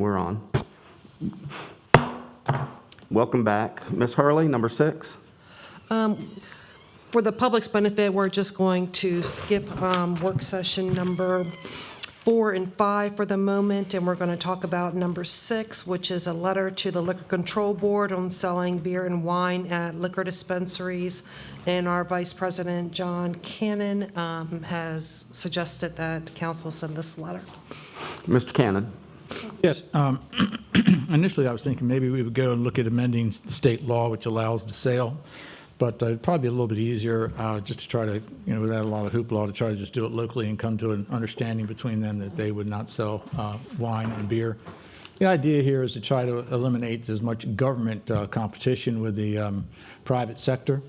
We're on. Welcome back. Ms. Hurley, number 6. For the public's benefit, we're just going to skip work session number 4 and 5 for the moment, and we're going to talk about number 6, which is a letter to the Liquor Control Board on selling beer and wine at liquor dispensaries. And our Vice President, John Cannon, has suggested that council send this letter. Mr. Cannon. Yes. Initially, I was thinking maybe we would go and look at amending the state law, which allows the sale. But it'd probably be a little bit easier just to try to, without a lot of hoopla, to try to just do it locally and come to an understanding between them that they would not sell wine and beer. The idea here is to try to eliminate as much government competition with the private sector.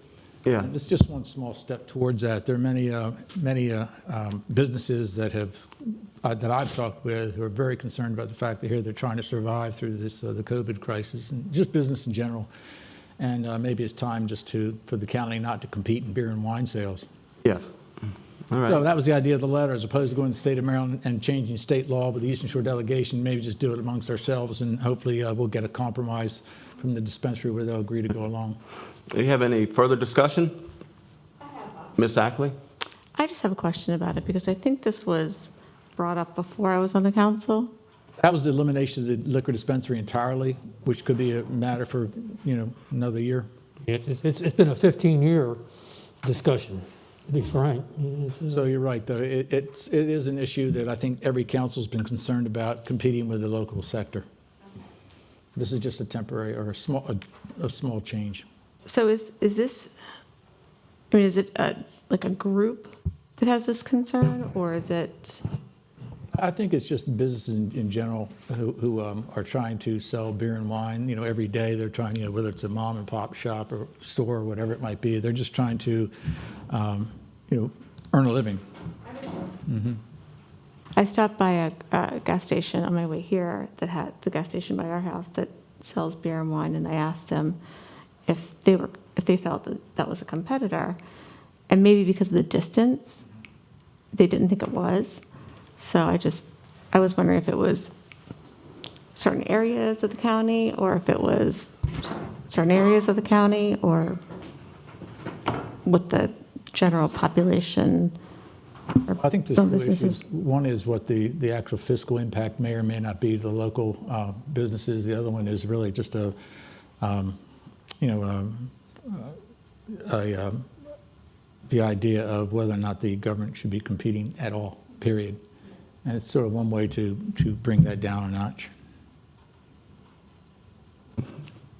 Yeah. And it's just one small step towards that. There are many businesses that I've talked with who are very concerned about the fact that here they're trying to survive through this the COVID crisis and just business in general. And maybe it's time just for the county not to compete in beer and wine sales. Yes. All right. So that was the idea of the letter, as opposed to going to the state of Maryland and changing state law with the Eastern Shore delegation. Maybe just do it amongst ourselves, and hopefully we'll get a compromise from the dispensary where they'll agree to go along. Do you have any further discussion? Ms. Ackley? I just have a question about it because I think this was brought up before I was on the council. That was the elimination of the liquor dispensary entirely, which could be a matter for, another year. It's been a 15-year discussion, to be frank. So you're right, though. It is an issue that I think every council's been concerned about, competing with the local sector. This is just a temporary or a small change. So is this, is it like a group that has this concern, or is it? I think it's just businesses in general who are trying to sell beer and wine. Every day they're trying, whether it's a mom and pop shop or store or whatever it might be, they're just trying to, earn a living. Mm-hmm. I stopped by a gas station on my way here that had the gas station by our house that sells beer and wine, and I asked them if they felt that was a competitor, and maybe because of the distance, they didn't think it was. So I was wondering if it was certain areas of the county, or if it was certain areas of the county, or what the general population. I think there's some two issues. businesses. One is what the actual fiscal impact may or may not be to the local businesses. The other one is really just the idea of whether or not the government should be competing at all, period. And it's sort of one way to bring that down a notch.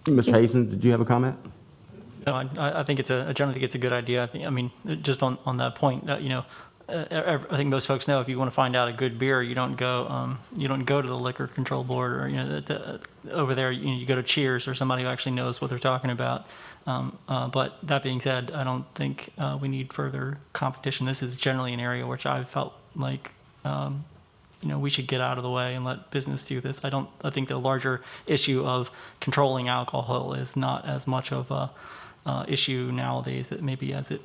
Mr. Hazen, did you have a comment? No, I think I generally think it's a good idea. Just on that point, I think most folks know if you want to find out a good beer, you don't go to the Liquor Control Board, or over there. You go to Cheers or somebody who actually knows what they're talking about. But that being said, I don't think we need further competition. This is generally an area which I've felt like we should get out of the way and let business do this. I think the larger issue of controlling alcohol is not as much of a issue nowadays as maybe as it.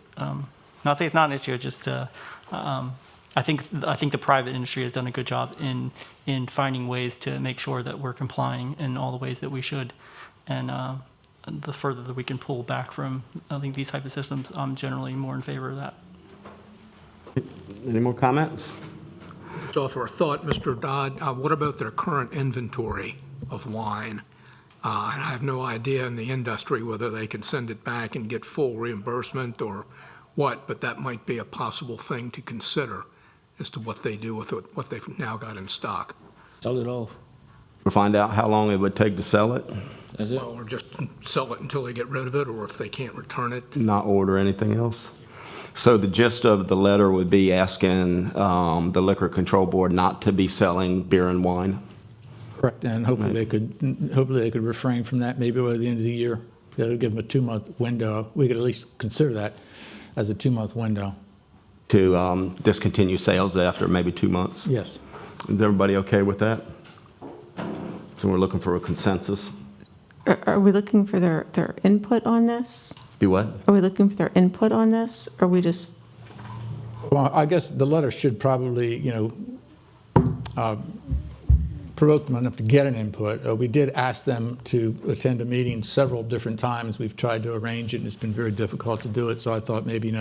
Not say it's not an issue. Just I think the private industry has done a good job in finding ways to make sure that we're complying in all the ways that we should, and the further that we can pull back from, I think these type of systems, I'm generally more in favor of that. Any more comments? So for a thought, Mr. Dodd, what about their current inventory of wine? And I have no idea in the industry whether they can send it back and get full reimbursement or what, but that might be a possible thing to consider as to what they do with what they've now got in stock. Sell it off. We'll find out how long it would take to sell it, That's it. Well, or just sell it until they get rid of it, or if they can't return it. not order anything else. So the gist of the letter would be asking the Liquor Control Board not to be selling beer and wine. Correct. And hopefully they could refrain from that maybe by the end of the year. That would give them a 2-month window. We could at least consider that as a 2-month window. To discontinue sales after maybe 2 months. Yes. Is everybody okay with that? So we're looking for a consensus. Are we looking for their input on this? Do what? Are we looking for their input on this? Or are we just? Well, I guess the letter should probably, provoked them enough to get an input. We did ask them to attend a meeting several different times. We've tried to arrange it, and it's been very difficult to do it. So I thought maybe,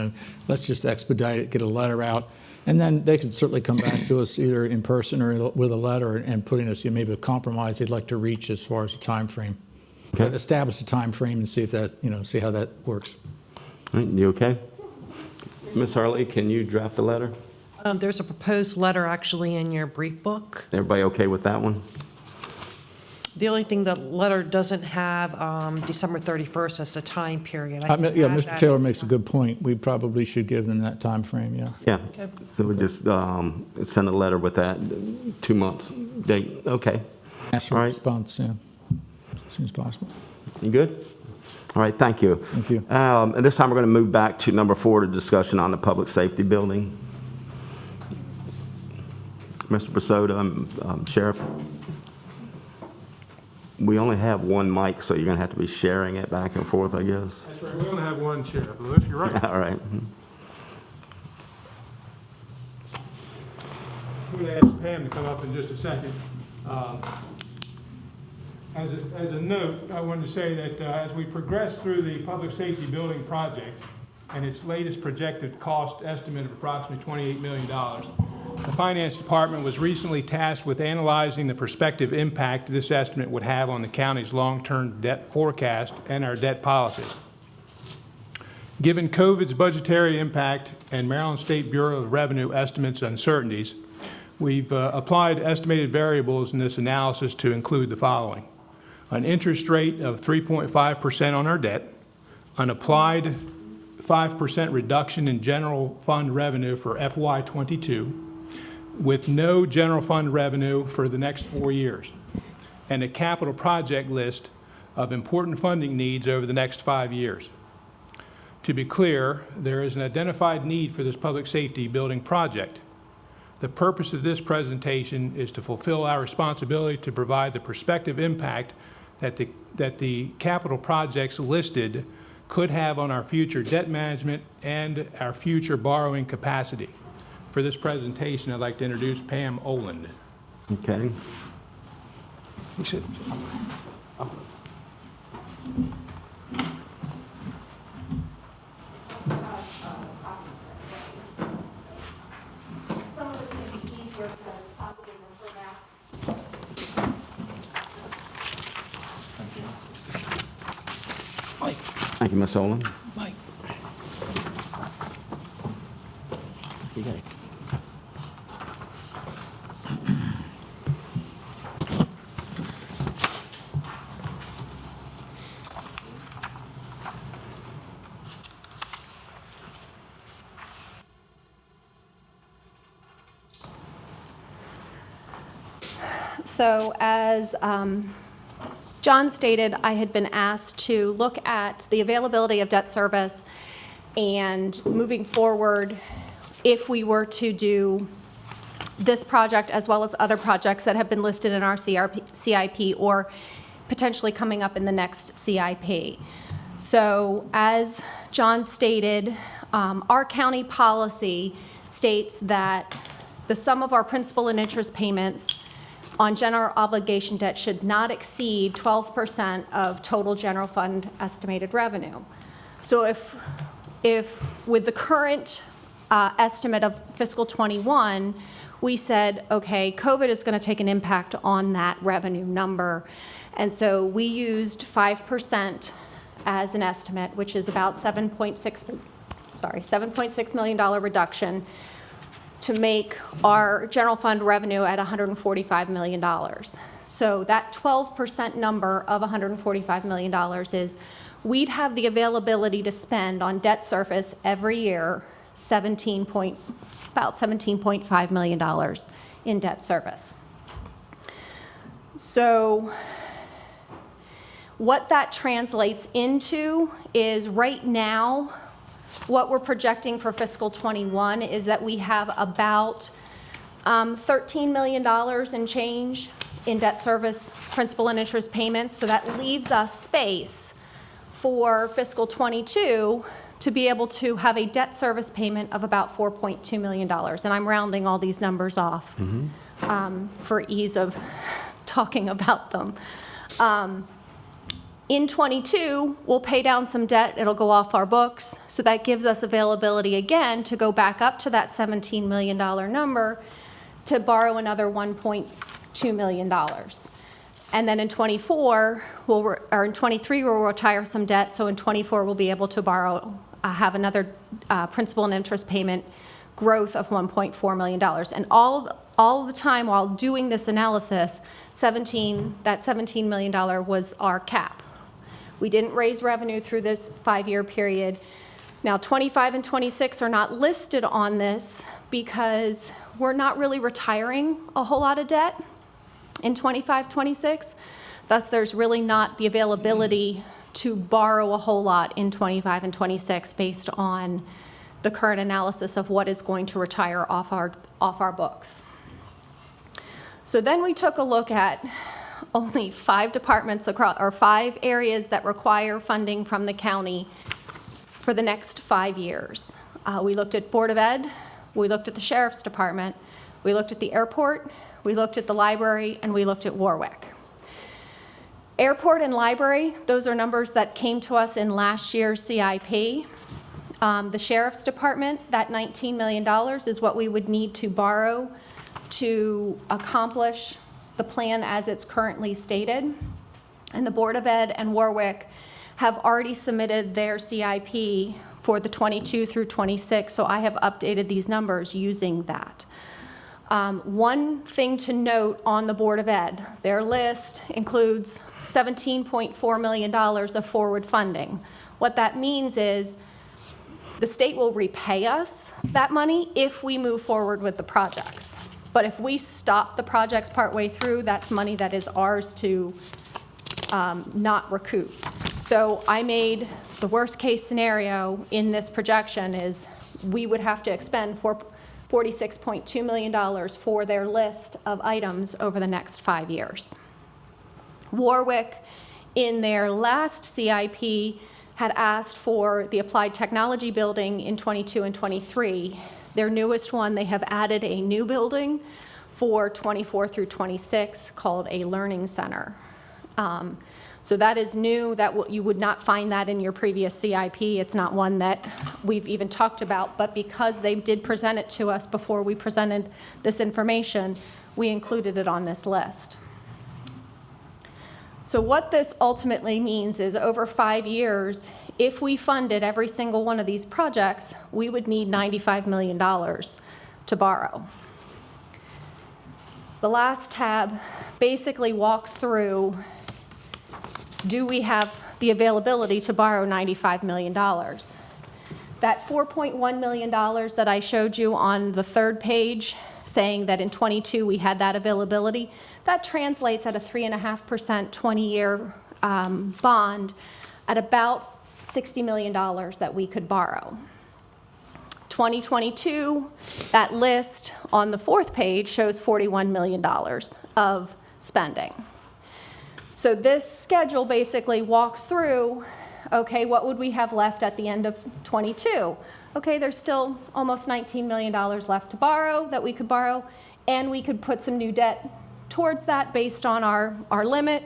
let's just expedite it, get a letter out, and then they can certainly come back to us either in person or with a letter and putting us, maybe a compromise they'd like to reach as far as the time frame. Okay. Establish a time frame and see if that, see how that works. All right, you okay? Ms. Hurley, can you draft the letter? There's a proposed letter actually in your brief book. Everybody okay with that one? The only thing, the letter doesn't have December 31st as the time period. I can Yeah, add Mr. that Taylor in. makes a good point. We probably should give them that time frame. Yeah. Yeah, so we just send a letter with that 2-month date. Okay, Ask for All a right. response, yeah, as soon as possible. you good? All right, thank you. Thank you. And this time we're going to move back to number 4, the discussion on the public safety building. Mr. Basoda, Sheriff, we only have one mic, so you're going to have to be sharing it back and forth, I guess. That's right, we only have one, Sheriff Lewis, you're right. All right. I'm going to ask Pam to come up in just a second. As a note, I wanted to say that as we progress through the public safety building project and its latest projected cost estimate of approximately $28 million, the Finance Department was recently tasked with analyzing the prospective impact this estimate would have on the county's long-term debt forecast and our debt policy. Given COVID's budgetary impact and Maryland State Bureau of Revenue estimates uncertainties, we've applied estimated variables in this analysis to include the following: an interest rate of 3.5% on our debt, an applied 5% reduction in general fund revenue for FY22, with no general fund revenue for the next 4 years, and a capital project list of important funding needs over the next 5 years. To be clear, there is an identified need for this public safety building project. The purpose of this presentation is to fulfill our responsibility to provide the prospective impact that the capital projects listed could have on our future debt management and our future borrowing capacity. For this presentation, I'd like to introduce Pam Oland. Okay. Some of it's going to be easier because possibly than for now. Thank you, Ms. Olin. So as John stated, I had been asked to look at the availability of debt service and moving forward, if we were to do this project as well as other projects that have been listed in our CIP or potentially coming up in the next CIP. So as John stated, our county policy states that the sum of our principal and interest payments on general obligation debt should not exceed 12% of total general fund estimated revenue. So if with the current estimate of fiscal '21, we said, okay, COVID is going to take an impact on that revenue number. And so we used 5% as an estimate, which is about $7.6 million reduction to make our general fund revenue at $145 million. So that 12% number of $145 million is we'd have the availability to spend on debt service every year about $17.5 million in debt service. So what that translates into is right now, what we're projecting for fiscal '21 is that we have about $13 million in change in debt service, principal and interest payments. So that leaves us space for fiscal '22 to be able to have a debt service payment of about $4.2 million. And I'm rounding all these numbers off for ease of talking about them. In '22, we'll pay down some debt, it'll go off our books, so that gives us availability again to go back up to that $17 million number to borrow another $1.2 million. And then in '24, or in '23, we'll retire some debt, so in '24, we'll be able to borrow, have another principal and interest payment growth of $1.4 million. And all the time while doing this analysis, that $17 million was our cap. We didn't raise revenue through this 5-year period. Now, 25 and 26 are not listed on this because we're not really retiring a whole lot of debt in 25, 26. Thus, there's really not the availability to borrow a whole lot in 25 and 26 based on the current analysis of what is going to retire off our books. So then we took a look at only 5 departments across, or 5 areas that require funding from the county for the next 5 years. We looked at Board of Ed, we looked at the Sheriff's Department, we looked at the airport, we looked at the library, and we looked at Warwick. Airport and library, those are numbers that came to us in last year's CIP. The Sheriff's Department, that $19 million is what we would need to borrow to accomplish the plan as it's currently stated. And the Board of Ed and Warwick have already submitted their CIP for the 22 through 26, so I have updated these numbers using that. One thing to note on the Board of Ed, their list includes $17.4 million of forward funding. What that means is the state will repay us that money if we move forward with the projects. But if we stop the projects partway through, that's money that is ours to not recoup. So I made the worst case scenario in this projection is we would have to expend $46.2 million for their list of items over the next 5 years. Warwick, in their last CIP, had asked for the Applied Technology Building in 22 and 23. Their newest one, they have added a new building for 24 through 26 called a Learning Center. So that is new. You would not find that in your previous CIP. It's not one that we've even talked about, but because they did present it to us before we presented this information, we included it on this list. So what this ultimately means is over 5 years, if we funded every single one of these projects, we would need $95 million to borrow. The last tab basically walks through, do we have the availability to borrow $95 million? That $4.1 million that I showed you on the 3rd page, saying that in 22 we had that availability, that translates at a 3.5% 20-year bond at about $60 million that we could borrow. 2022, that list on the 4th page shows $41 million of spending. So this schedule basically walks through, okay, what would we have left at the end of 22? Okay, there's still almost $19 million left to borrow, that we could borrow, and we could put some new debt towards that based on our limit.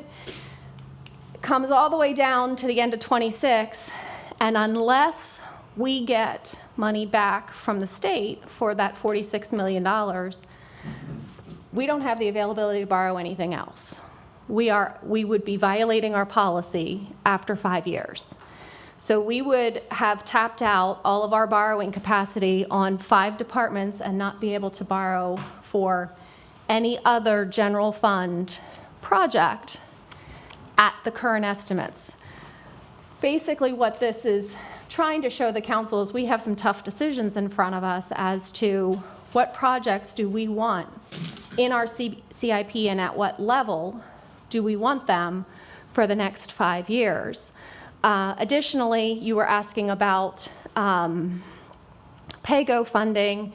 It comes all the way down to the end of 26, and unless we get money back from the state for that $46 million, we don't have the availability to borrow anything else. We would be violating our policy after 5 years. So we would have tapped out all of our borrowing capacity on 5 departments and not be able to borrow for any other general fund project at the current estimates. Basically, what this is trying to show the council is we have some tough decisions in front of us as to what projects do we want in our CIP and at what level do we want them for the next 5 years. Additionally, you were asking about PAYGO funding,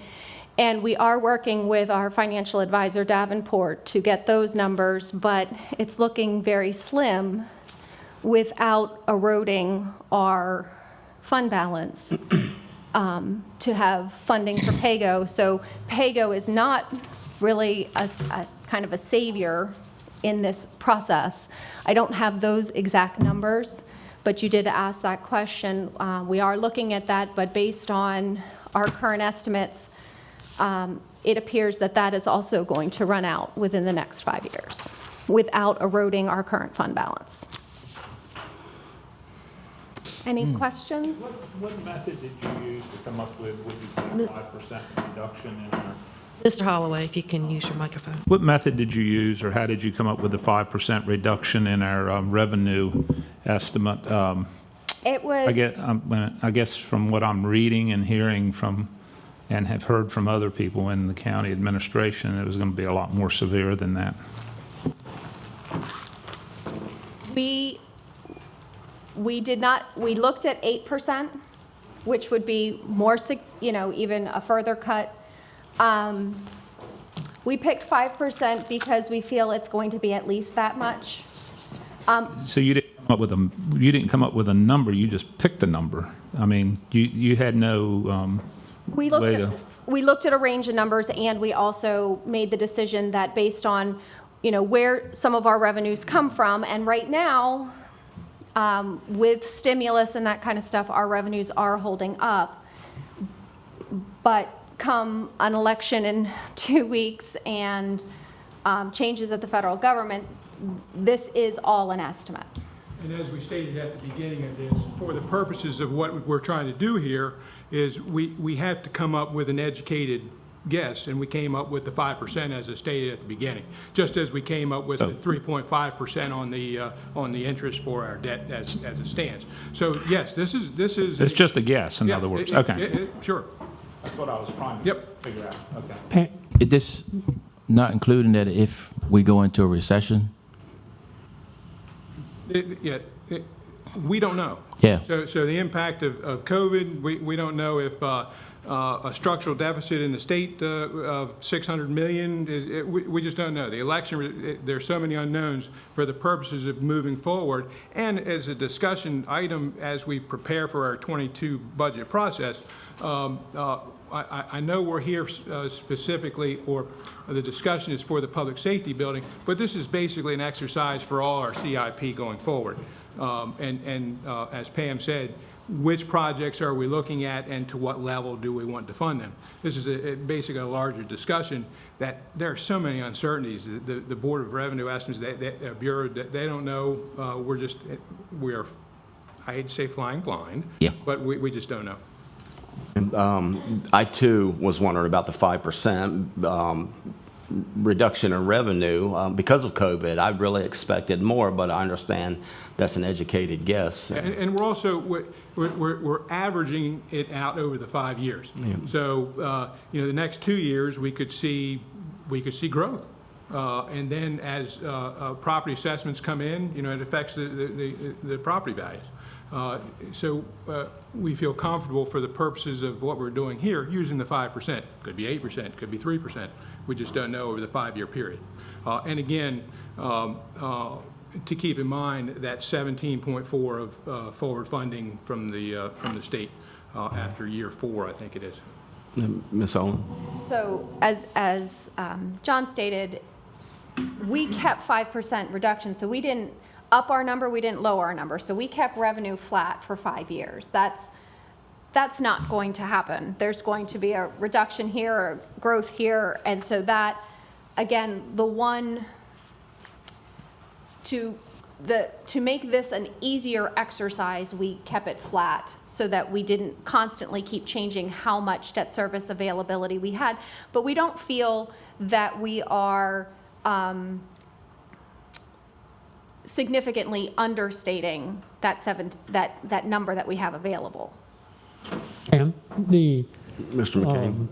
and we are working with our financial advisor, Davenport, to get those numbers, but it's looking very slim without eroding our fund balance to have funding for PAYGO. So PAYGO is not really a kind of a savior in this process. I don't have those exact numbers, but you did ask that question. We are looking at that, but based on our current estimates, it appears that that is also going to run out within the next 5 years without eroding our current fund balance. Any questions? What method did you use to come up with, would you say, 5% reduction in our? Mr. Holloway, if you can use your microphone. What method did you use, or how did you come up with the 5% reduction in our revenue estimate? It was. I guess from what I'm reading and hearing from, and have heard from other people in the county administration, it was going to be a lot more severe than that. We did not, we looked at 8%, which would be more, even a further cut. We picked 5% because we feel it's going to be at least that much. So you didn't come up with a number, you just picked a number. I mean, you had no We looked at a range of numbers, and we also made the decision that based on, where some of our revenues come from, and right now, with stimulus and that kind of stuff, our revenues are holding up. But come an election in 2 weeks and changes at the federal government, this is all an estimate. And as we stated at the beginning of this, for the purposes of what we're trying to do here, is we have to come up with an educated guess, and we came up with the 5% as I stated at the beginning, just as we came up with the 3.5% on the interest for our debt as it stands. So yes, this is. It's just a guess, in other words. Okay. Sure. That's what I was trying to Yep. figure out. Okay. Is this not including that if we go into a recession? We don't know. Yeah. So the impact of COVID, we don't know if a structural deficit in the state of $600 million, we just don't know. The election, there's so many unknowns for the purposes of moving forward. And as a discussion item as we prepare for our 22 budget process, I know we're here specifically, or the discussion is for the public safety building, but this is basically an exercise for all our CIP going forward. As Pam said, which projects are we looking at and to what level do we want to fund them? This is basically a larger discussion that there are so many uncertainties. The Board of Revenue Estimates, the Bureau, they don't know. We are, I hate to say flying blind, Yeah. but we just don't know. I too was wondering about the 5% reduction in revenue because of COVID. I really expected more, but I understand that's an educated guess. And we're also we're averaging it out over the 5 years. Yeah. So the next 2 years we could see growth, and then as property assessments come in, it affects the property values. So we feel comfortable for the purposes of what we're doing here using the 5%. Could be 8%, could be 3%. We just don't know over the 5-year period. And again, to keep in mind that 17.4 of forward funding from the state after year 4, I think it is. Ms. Owen? So as John stated, we kept 5% reduction, so we didn't up our number, we didn't lower our number. So we kept revenue flat for 5 years. That's not going to happen. There's going to be a reduction here or growth here. And so that, again, to make this an easier exercise, we kept it flat so that we didn't constantly keep changing how much debt service availability we had. But we don't feel that we are significantly understating that number that we have available. Pam, Mr. McCain?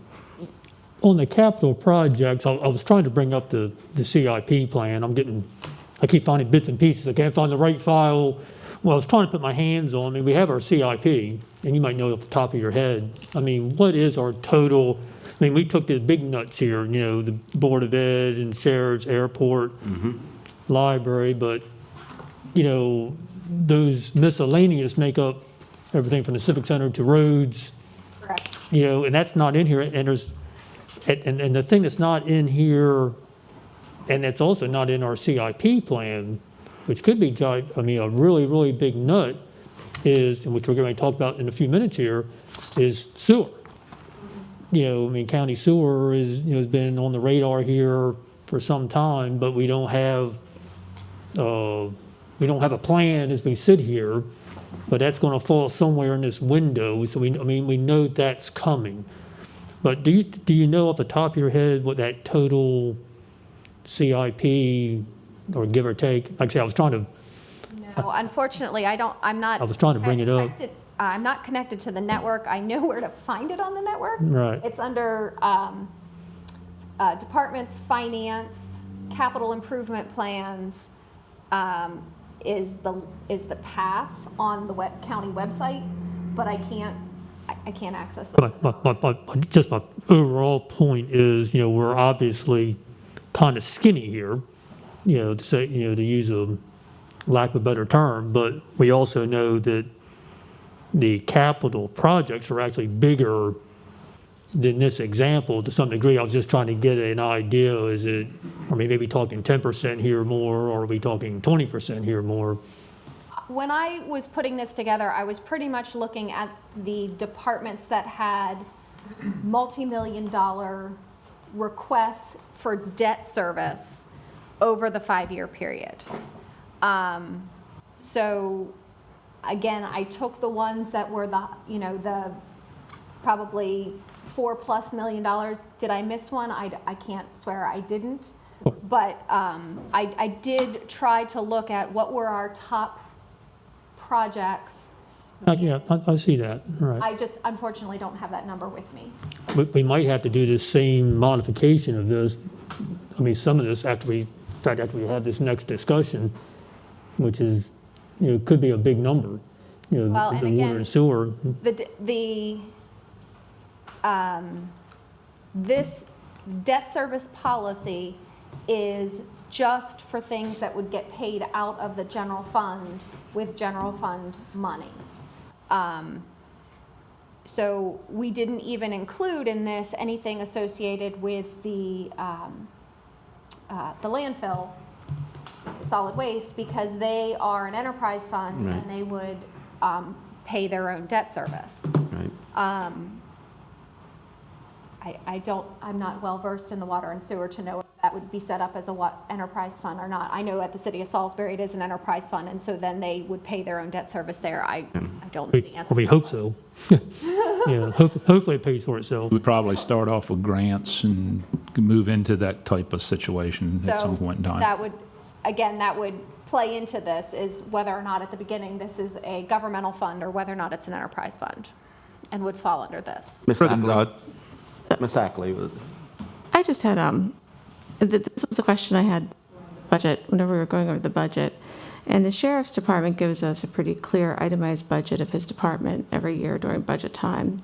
on the capital projects, I was trying to bring up the CIP plan. I keep finding bits and pieces. I can't find the right file. Well, I was trying to put my hands on, we have our CIP, and you might know off the top of your head. What is our total? We took the big nuts here, the Board of Ed and Sheriff's, Airport, Library, but, those miscellaneous make up everything from the Civic Center to roads. Correct. And that's not in here. And the thing that's not in here And it's also not in our CIP plan, which could be, a really, really big nut is, and which we're going to talk about in a few minutes here, is sewer. County sewer has been on the radar here for some time, but we don't have a plan as we sit here, but that's going to fall somewhere in this window. So we know that's coming. But do you know off the top of your head what that total CIP, or give or take? Like I say, I was trying to. No, unfortunately, I'm not. I was trying to bring it up. I'm not connected to the network. I know where to find it on the network. Right. It's under departments, finance, capital improvement plans, is the path on the county website, but I can't access that. But just my overall point is, we're obviously kind of skinny here, to say, to use a lack of a better term, but we also know that the capital projects are actually bigger than this example to some degree. I was just trying to get an idea, are we maybe talking 10% here more, or are we talking 20% here more? When I was putting this together, I was pretty much looking at the departments that had multi-million-dollar requests for debt service over the 5-year period. So again, I took the ones that were the probably $4+ million. Did I miss one? I can't swear I didn't. But I did try to look at what were our top projects. Yeah, I see that, right. I just unfortunately don't have that number with me. We might have to do the same modification of this. Some of this after we have this next discussion, which is, could be a big number. Well, the and water again, and sewer. This debt service policy is just for things that would get paid out of the general fund with general fund money. So we didn't even include in this anything associated with the landfill solid waste, because they are an enterprise fund. Right. And they would pay their own debt service. Right. I'm not well versed in the water and sewer to know if that would be set up as a enterprise fund or not. I know at the city of Salisbury it is an enterprise fund, and so then they would pay their own debt service there. I don't know the answer. We hope so. Hopefully it pays for itself. We probably start off with grants and move into that type of situation at some point in time. That would play into this, is whether or not at the beginning this is a governmental fund or whether or not it's an enterprise fund and would fall under this. Ms. Ackley. I just had, this was a question I had budget, whenever we were going over the budget. And the sheriff's department gives us a pretty clear itemized budget of his department every year during budget time.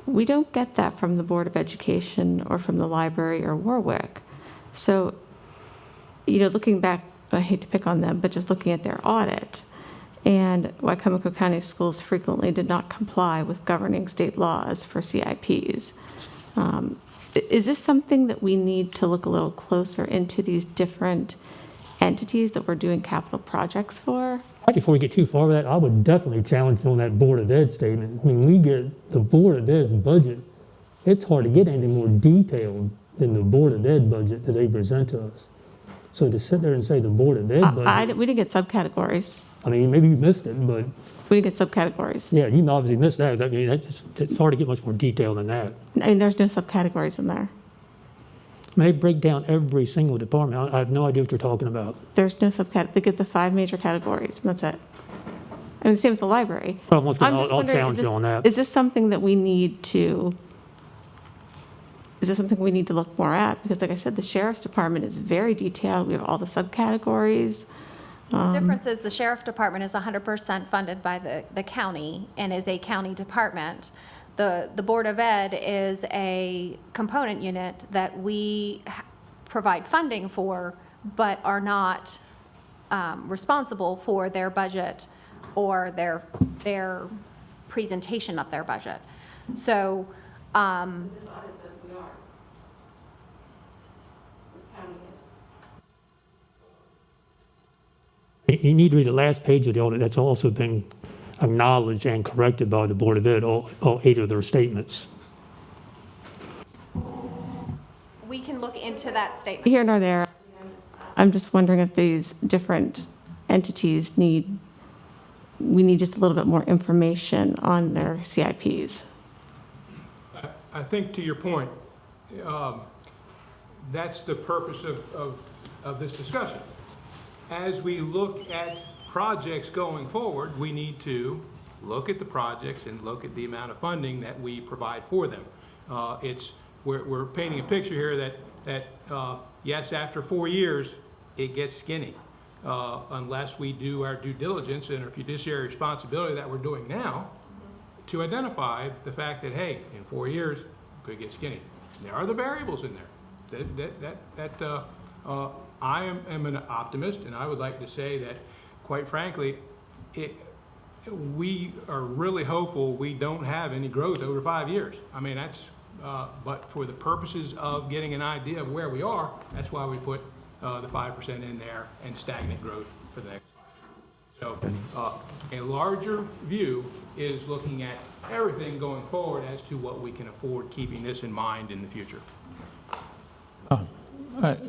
We don't get that from the Board of Education or from the library or Warwick. So, looking back, I hate to pick on them, but just looking at their audit, and Wicomico County Schools frequently did not comply with governing state laws for CIPs. Is this something that we need to look a little closer into, these different entities that we're doing capital projects for? Before we get too far with that, I would definitely challenge on that Board of Ed statement. We get the Board of Ed's budget. It's hard to get anything more detailed than the Board of Ed budget that they present to us. So to sit there and say the Board of Ed budget, We didn't get subcategories. maybe you missed it, but We didn't get subcategories. yeah, you obviously missed that. It's hard to get much more detail than that. There's no subcategories in there. They break down every single department. I have no idea what you're talking about. There's no subcategory. They get the 5 major categories, and that's it. Same with the library. Well, once again, I'm just I'll wondering, challenge you on that. Is this something that we need to, look more at? Because like I said, the sheriff's department is very detailed. We have all the subcategories. The difference is the sheriff department is 100% funded by the county and is a county department. The Board of Ed is a component unit that we provide funding for, but are not responsible for their budget or their presentation of their budget. So, you need to read the last page of the audit. That's also been acknowledged and corrected by the Board of Ed, all 8 of their statements. We can look into that statement. Here nor there. I'm just wondering if these different entities we need just a little bit more information on their CIPs. I think to your point, that's the purpose of this discussion. As we look at projects going forward, we need to look at the projects and look at the amount of funding that we provide for them. We're painting a picture here that yes, after 4 years, it gets skinny. Unless we do our due diligence and our fiduciary responsibility that we're doing now to identify the fact that, hey, in 4 years, it could get skinny. There are the variables in there. I am an optimist, and I would like to say that, quite frankly, we are really hopeful we don't have any growth over 5 years. I mean, but for the purposes of getting an idea of where we are, that's why we put the 5% in there and stagnant growth for the next. So a larger view is looking at everything going forward as to what we can afford, keeping this in mind in the future. Oh, go ahead,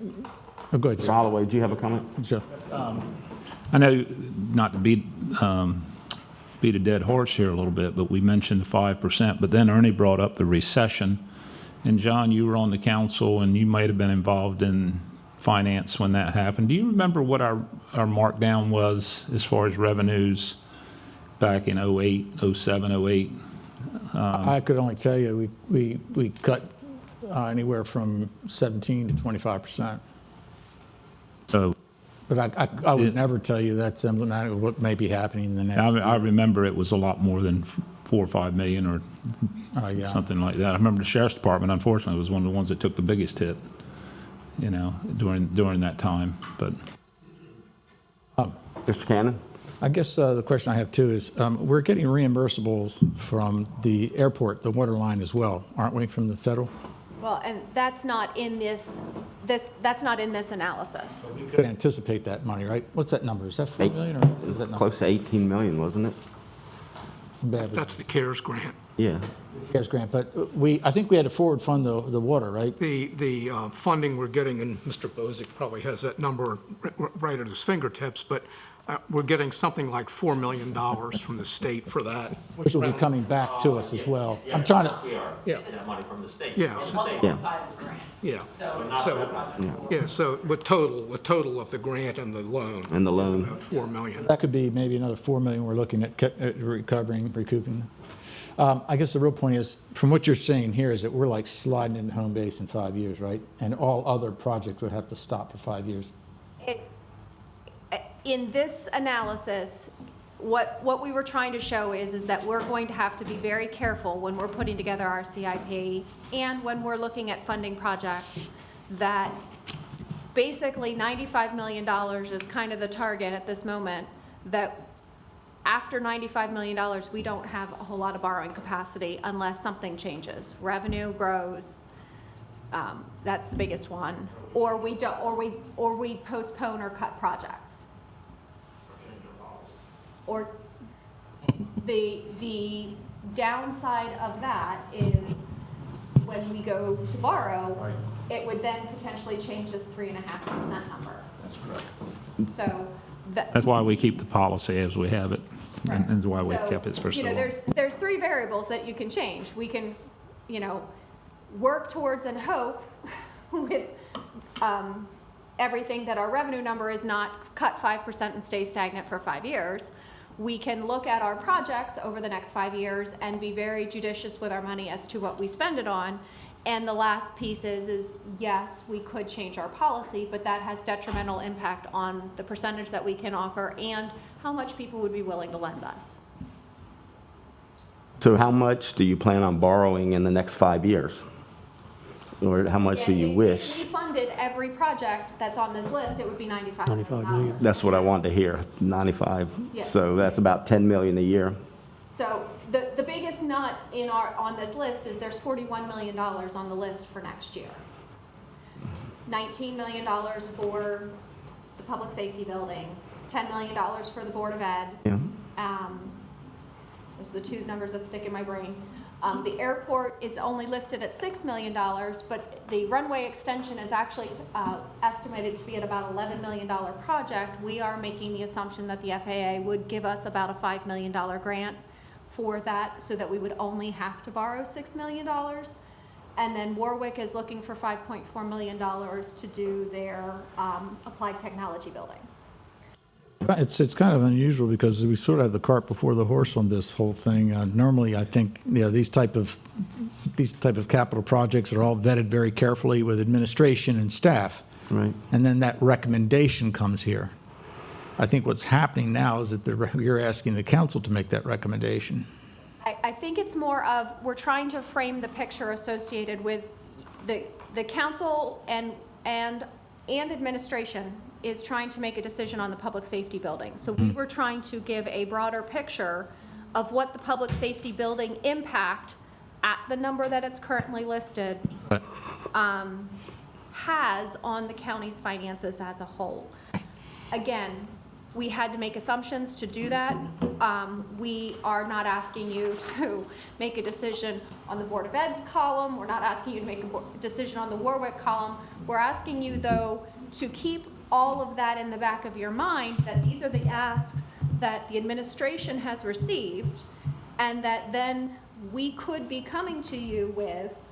Mr. Joe. Holloway, do you have a comment? Joe. I know not to beat a dead horse here a little bit, but we mentioned the 5%, but then Ernie brought up the recession. And John, you were on the council and you might have been involved in finance when that happened. Do you remember what our markdown was as far as revenues back in 08, 07, 08? I could only tell you, we cut anywhere from 17 to 25%. So But I would never tell you that's emblematic of what may be happening in the next. I remember it was a lot more than 4 or 5 million or Yeah. something like that. I remember the sheriff's department, unfortunately, was one of the ones that took the biggest hit, during that time, but. Mr. Cannon? I guess the question I have too is, we're getting reimbursables from the airport, the water line as well, aren't we, from the federal? Well, and that's not in that's not in this analysis. We could anticipate that money, right? What's that number? Is that 4 million or is that not? Close to 18 million, wasn't it? Bad, That's the CARES grant. Yeah. CARES grant, but I think we had to forward fund the water, right? The funding we're getting, and Mr. Bozick probably has that number right at his fingertips, but we're getting something like $4 million from the state for that. Which will be coming back to us as well. I'm trying to, Yeah. That money from the state. Yeah. Yeah. So with total of the grant and the loan. And the loan. About $4 million. that could be maybe another 4 million we're looking at recouping. I guess the real point is, from what you're saying here, is that we're like sliding into home base in 5 years, right? And all other projects would have to stop for 5 years. In this analysis, what we were trying to show is that we're going to have to be very careful when we're putting together our CIP and when we're looking at funding projects, that basically $95 million is kind of the target at this moment, that after $95 million, we don't have a whole lot of borrowing capacity unless something changes. Revenue grows, that's the biggest one, or we don't, or we postpone or cut projects. Or the downside of that is when we go to borrow, it would then potentially change this 3.5% number. That's correct. So That's why we keep the policy as we have it, and that's why we've so, kept it for so long. there's 3 variables that you can change. We can, work towards and hope with everything that our revenue number is not cut 5% and stay stagnant for 5 years. We can look at our projects over the next 5 years and be very judicious with our money as to what we spend it on. And the last piece is yes, we could change our policy, but that has detrimental impact on the percentage that we can offer and how much people would be willing to lend us. So how much do you plan on borrowing in the next 5 years? Or how much do you If wish? we funded every project that's on this list, it would be $95 $95 million. That's what I wanted to hear, 95. Yeah. So that's about 10 million a year. So the biggest nut on this list is there's $41 million on the list for next year. $19 million for the public safety building, $10 million for the Board of Ed. Yeah. Those are the two numbers that stick in my brain. The airport is only listed at $6 million, but the runway extension is actually estimated to be at about $11 million project. We are making the assumption that the FAA would give us about a $5 million grant for that, so that we would only have to borrow $6 million. And then Warwick is looking for $5.4 million to do their applied technology building. It's kind of unusual because we sort of have the cart before the horse on this whole thing. Normally, I think, these type of capital projects are all vetted very carefully with administration and staff. Right. And then that recommendation comes here. I think what's happening now is that you're asking the council to make that recommendation. I think it's more of, we're trying to frame the picture associated with the council and administration is trying to make a decision on the public safety building. So we were trying to give a broader picture of what the public safety building impact at the number that it's currently listed has on the county's finances as a whole. Again, we had to make assumptions to do that. We are not asking you to make a decision on the Board of Ed column. We're not asking you to make a decision on the Warwick column. We're asking you, though, to keep all of that in the back of your mind, that these are the asks that the administration has received, and that then we could be coming to you with,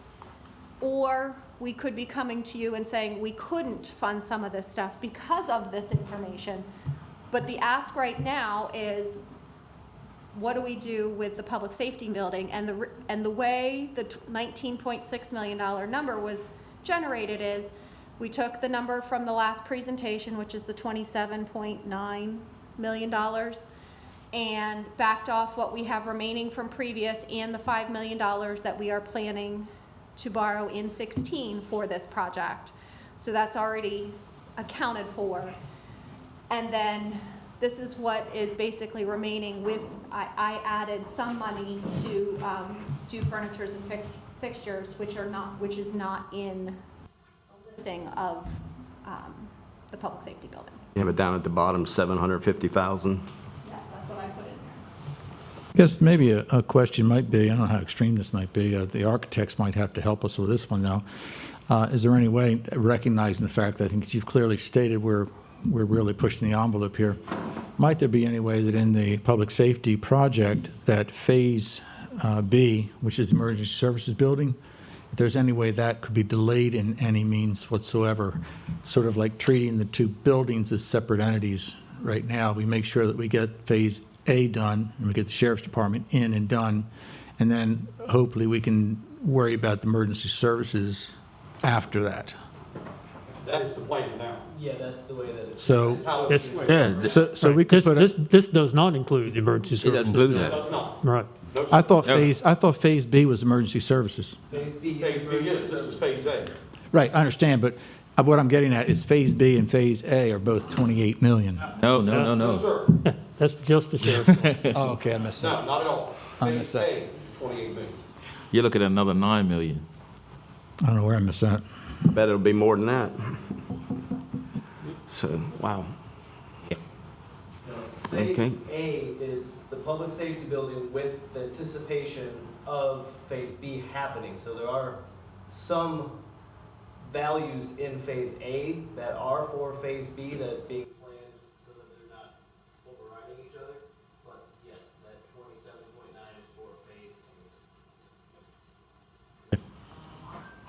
or we could be coming to you and saying we couldn't fund some of this stuff because of this information. But the ask right now is, what do we do with the public safety building? And the way the $19.6 million number was generated is, we took the number from the last presentation, which is the $27.9 million, and backed off what we have remaining from previous and the $5 million that we are planning to borrow in 16 for this project. So that's already accounted for. And then this is what is basically remaining with, I added some money to do furnitures and fixtures, which is not in the listing of the public safety building. You have it down at the bottom, 750,000. Yes, that's what I put in there. I guess maybe a question might be, I don't know how extreme this might be, the architects might have to help us with this one, though. Is there any way, recognizing the fact that I think you've clearly stated we're really pushing the envelope here, might there be any way that in the public safety project that Phase B, which is the emergency services building, if there's any way that could be delayed in any means whatsoever, sort of like treating the two buildings as separate entities right now, we make sure that we get Phase A done, and we get the sheriff's department in and done, and then hopefully we can worry about the emergency services after that. That is the plan now. Yeah, that's the way that it's. So, This, Yeah, so we could this, put, this does not include emergency it doesn't services. include It that. does not. Right. No, sir. I thought Phase B was emergency services. Phase B Phase is B is, this is phase A. Right, I understand, but what I'm getting at is Phase B and Phase A are both 28 million. No. Sir, That's just the sheriff's. Oh, okay, I missed no, that. not at all. I missed Phase that. A, 28 million. You're looking at another 9 million. I don't know where I missed that. I bet it'll be more than that. So, wow. Okay. Phase A is the public safety building with the anticipation of Phase B happening. So there are some values in Phase A that are for Phase B that it's being planned so that they're not overriding each other. But yes, that 27.9 is for Phase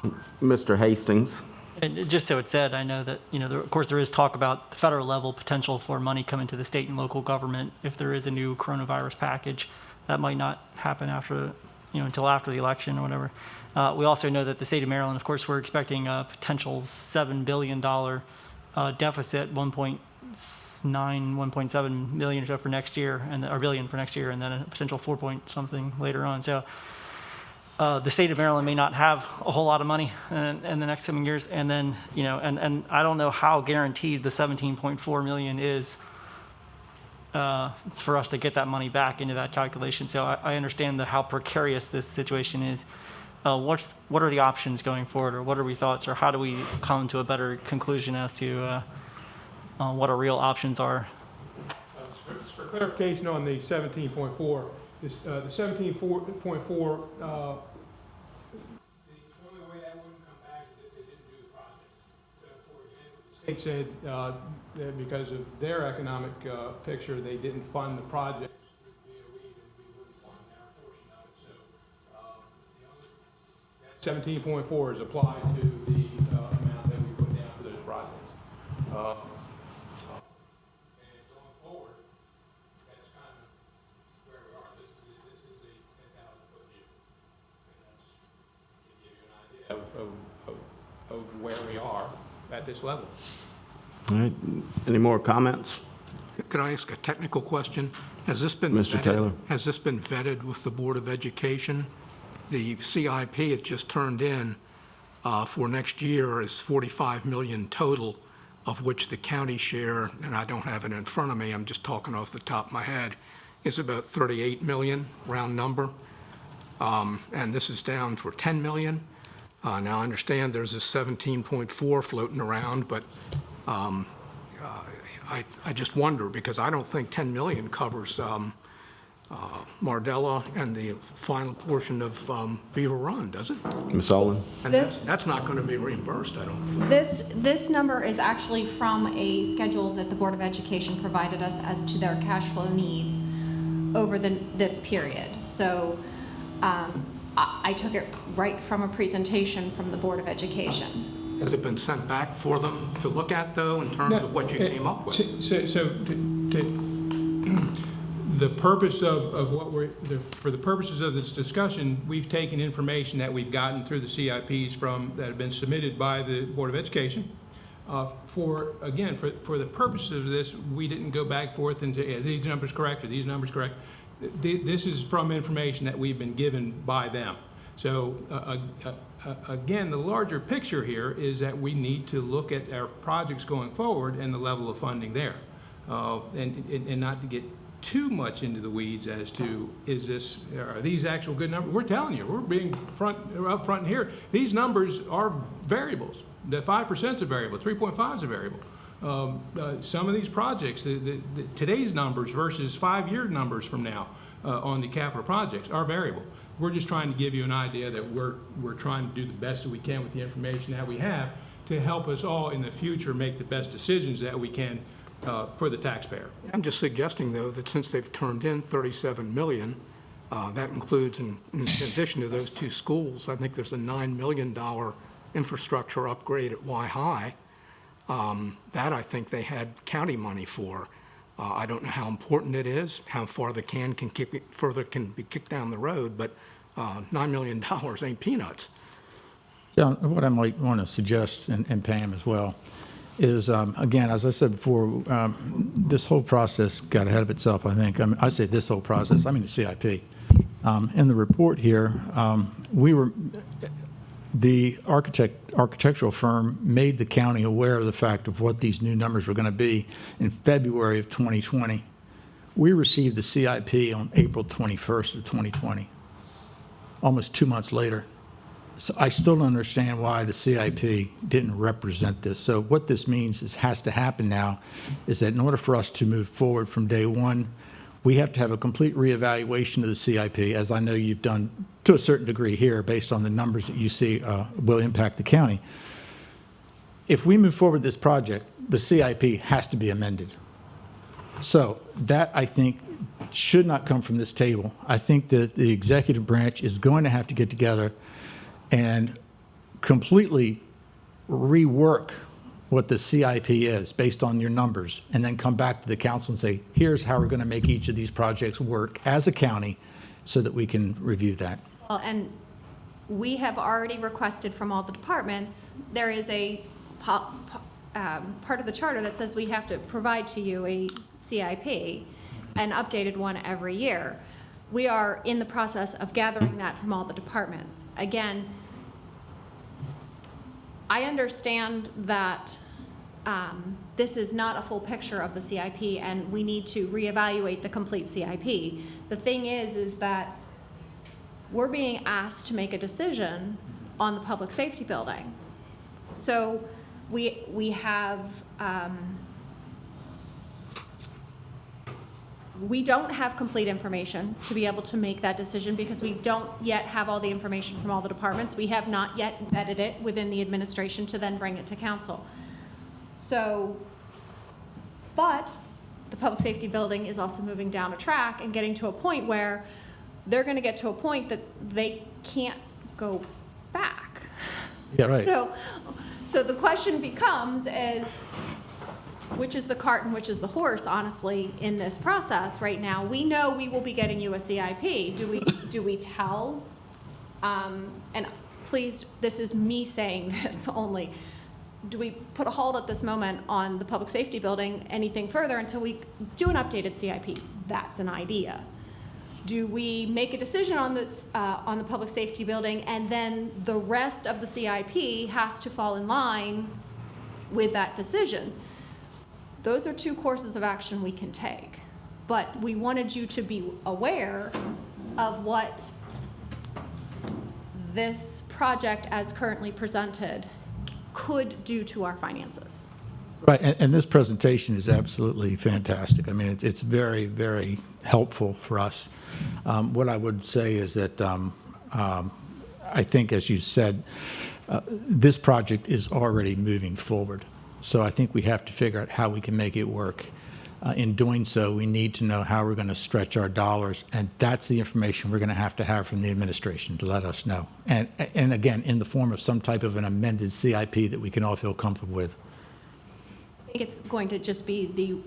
A. Mr. Hastings. And just so it's said, I know that, of course, there is talk about the federal level potential for money coming to the state and local government if there is a new coronavirus package. That might not happen after, until after the election or whatever. We also know that the state of Maryland, of course, we're expecting a potential $7 billion deficit, 1.9, 1.7 million or so for next year, or billion for next year, and then a potential 4 point something later on. So the state of Maryland may not have a whole lot of money in the next coming years. And then, and I don't know how guaranteed the 17.4 million is for us to get that money back into that calculation. So I understand how precarious this situation is. What are the options going forward, or what are we thoughts, or how do we come to a better conclusion as to what our real options are? clarification on the 17.4, this, the 17.4, the only way that wouldn't come back is if they didn't do the project. So, for example, the state said that because of their economic picture, they didn't fund the project through DOE, then we wouldn't fund our portion of it. So, that 17.4 is applied to the amount that we put down for those projects. And going forward, that's kind of where we are. This is a 10,000-foot view. And that's to give you an idea of where we are at this level. All right, any more comments? Could I ask a technical question? Has this been Mr. vetted? Taylor. Has this been vetted with the Board of Education? The CIP it just turned in for next year is 45 million total, of which the county share, and I don't have it in front of me, I'm just talking off the top of my head, is about 38 million, round number. And this is down for 10 million. Now, I understand there's a 17.4 floating around, but I just wonder, because I don't think 10 million covers Mardella and the final portion of Beaver Run, does it? Ms. Olin? And This- that's not going to be reimbursed, I don't think. This number is actually from a schedule that the Board of Education provided us as to their cash flow needs over this period. So I took it right from a presentation from the Board of Education. Has it been sent back for them to look at, though, in terms of what you came up with? The purpose of what for the purposes of this discussion, we've taken information that we've gotten through the CIPs that have been submitted by the Board of Education. For the purposes of this, we didn't go back and forth and say, yeah, these numbers correct or these numbers correct. This is from information that we've been given by them. So again, the larger picture here is that we need to look at our projects going forward and the level of funding there. And not to get too much into the weeds as to are these actual good numbers? We're telling you, we're being up front here. These numbers are variables. The 5% is a variable, 3.5 is a variable. Some of these projects, today's numbers versus 5-year numbers from now on the capital projects are variable. We're just trying to give you an idea that we're trying to do the best that we can with the information that we have to help us all in the future make the best decisions that we can for the taxpayer. I'm just suggesting, though, that since they've turned in 37 million, that includes, in addition to those two schools, I think there's a $9 million infrastructure upgrade at Y High. That I think they had county money for. I don't know how important it is, how far the can kick it, further can be kicked down the road, but $9 million ain't peanuts. John, what I might want to suggest, and Pam as well, is, again, as I said before, this whole process got ahead of itself, I think. I say this whole process, I mean the CIP. In the report here, the architectural firm made the county aware of the fact of what these new numbers were going to be in February of 2020. We received the CIP on April 21st of 2020, almost 2 months later. So I still don't understand why the CIP didn't represent this. So what this means is has to happen now is that in order for us to move forward from day one, we have to have a complete reevaluation of the CIP, as I know you've done to a certain degree here, based on the numbers that you see will impact the county. If we move forward this project, the CIP has to be amended. So that, I think, should not come from this table. I think that the executive branch is going to have to get together and completely rework what the CIP is based on your numbers, and then come back to the council and say, here's how we're going to make each of these projects work as a county so that we can review that. Well, and we have already requested from all the departments, there is a part of the charter that says we have to provide to you a CIP, an updated one every year. We are in the process of gathering that from all the departments. Again, I understand that this is not a full picture of the CIP, and we need to reevaluate the complete CIP. The thing is that we're being asked to make a decision on the public safety building. So we have We don't have complete information to be able to make that decision because we don't yet have all the information from all the departments. We have not yet vetted it within the administration to then bring it to council. So, but the public safety building is also moving down a track and getting to a point where they're going to get to a point that they can't go back. Yeah, right. So the question becomes is, which is the cart and which is the horse, honestly, in this process right now? We know we will be getting you a CIP. Do we tell, and please, this is me saying this only, do we put a hold at this moment on the public safety building anything further until we do an updated CIP? That's an idea. Do we make a decision on this, on the public safety building, and then the rest of the CIP has to fall in line with that decision? Those are two courses of action we can take. But we wanted you to be aware of what this project as currently presented could do to our finances. Right, and this presentation is absolutely fantastic. I mean, it's very, very helpful for us. What I would say is that I think, as you said, this project is already moving forward. So I think we have to figure out how we can make it work. In doing so, we need to know how we're going to stretch our dollars, and that's the information we're going to have from the administration to let us know. And again, in the form of some type of an amended CIP that we can all feel comfortable with. I think it's going to just be the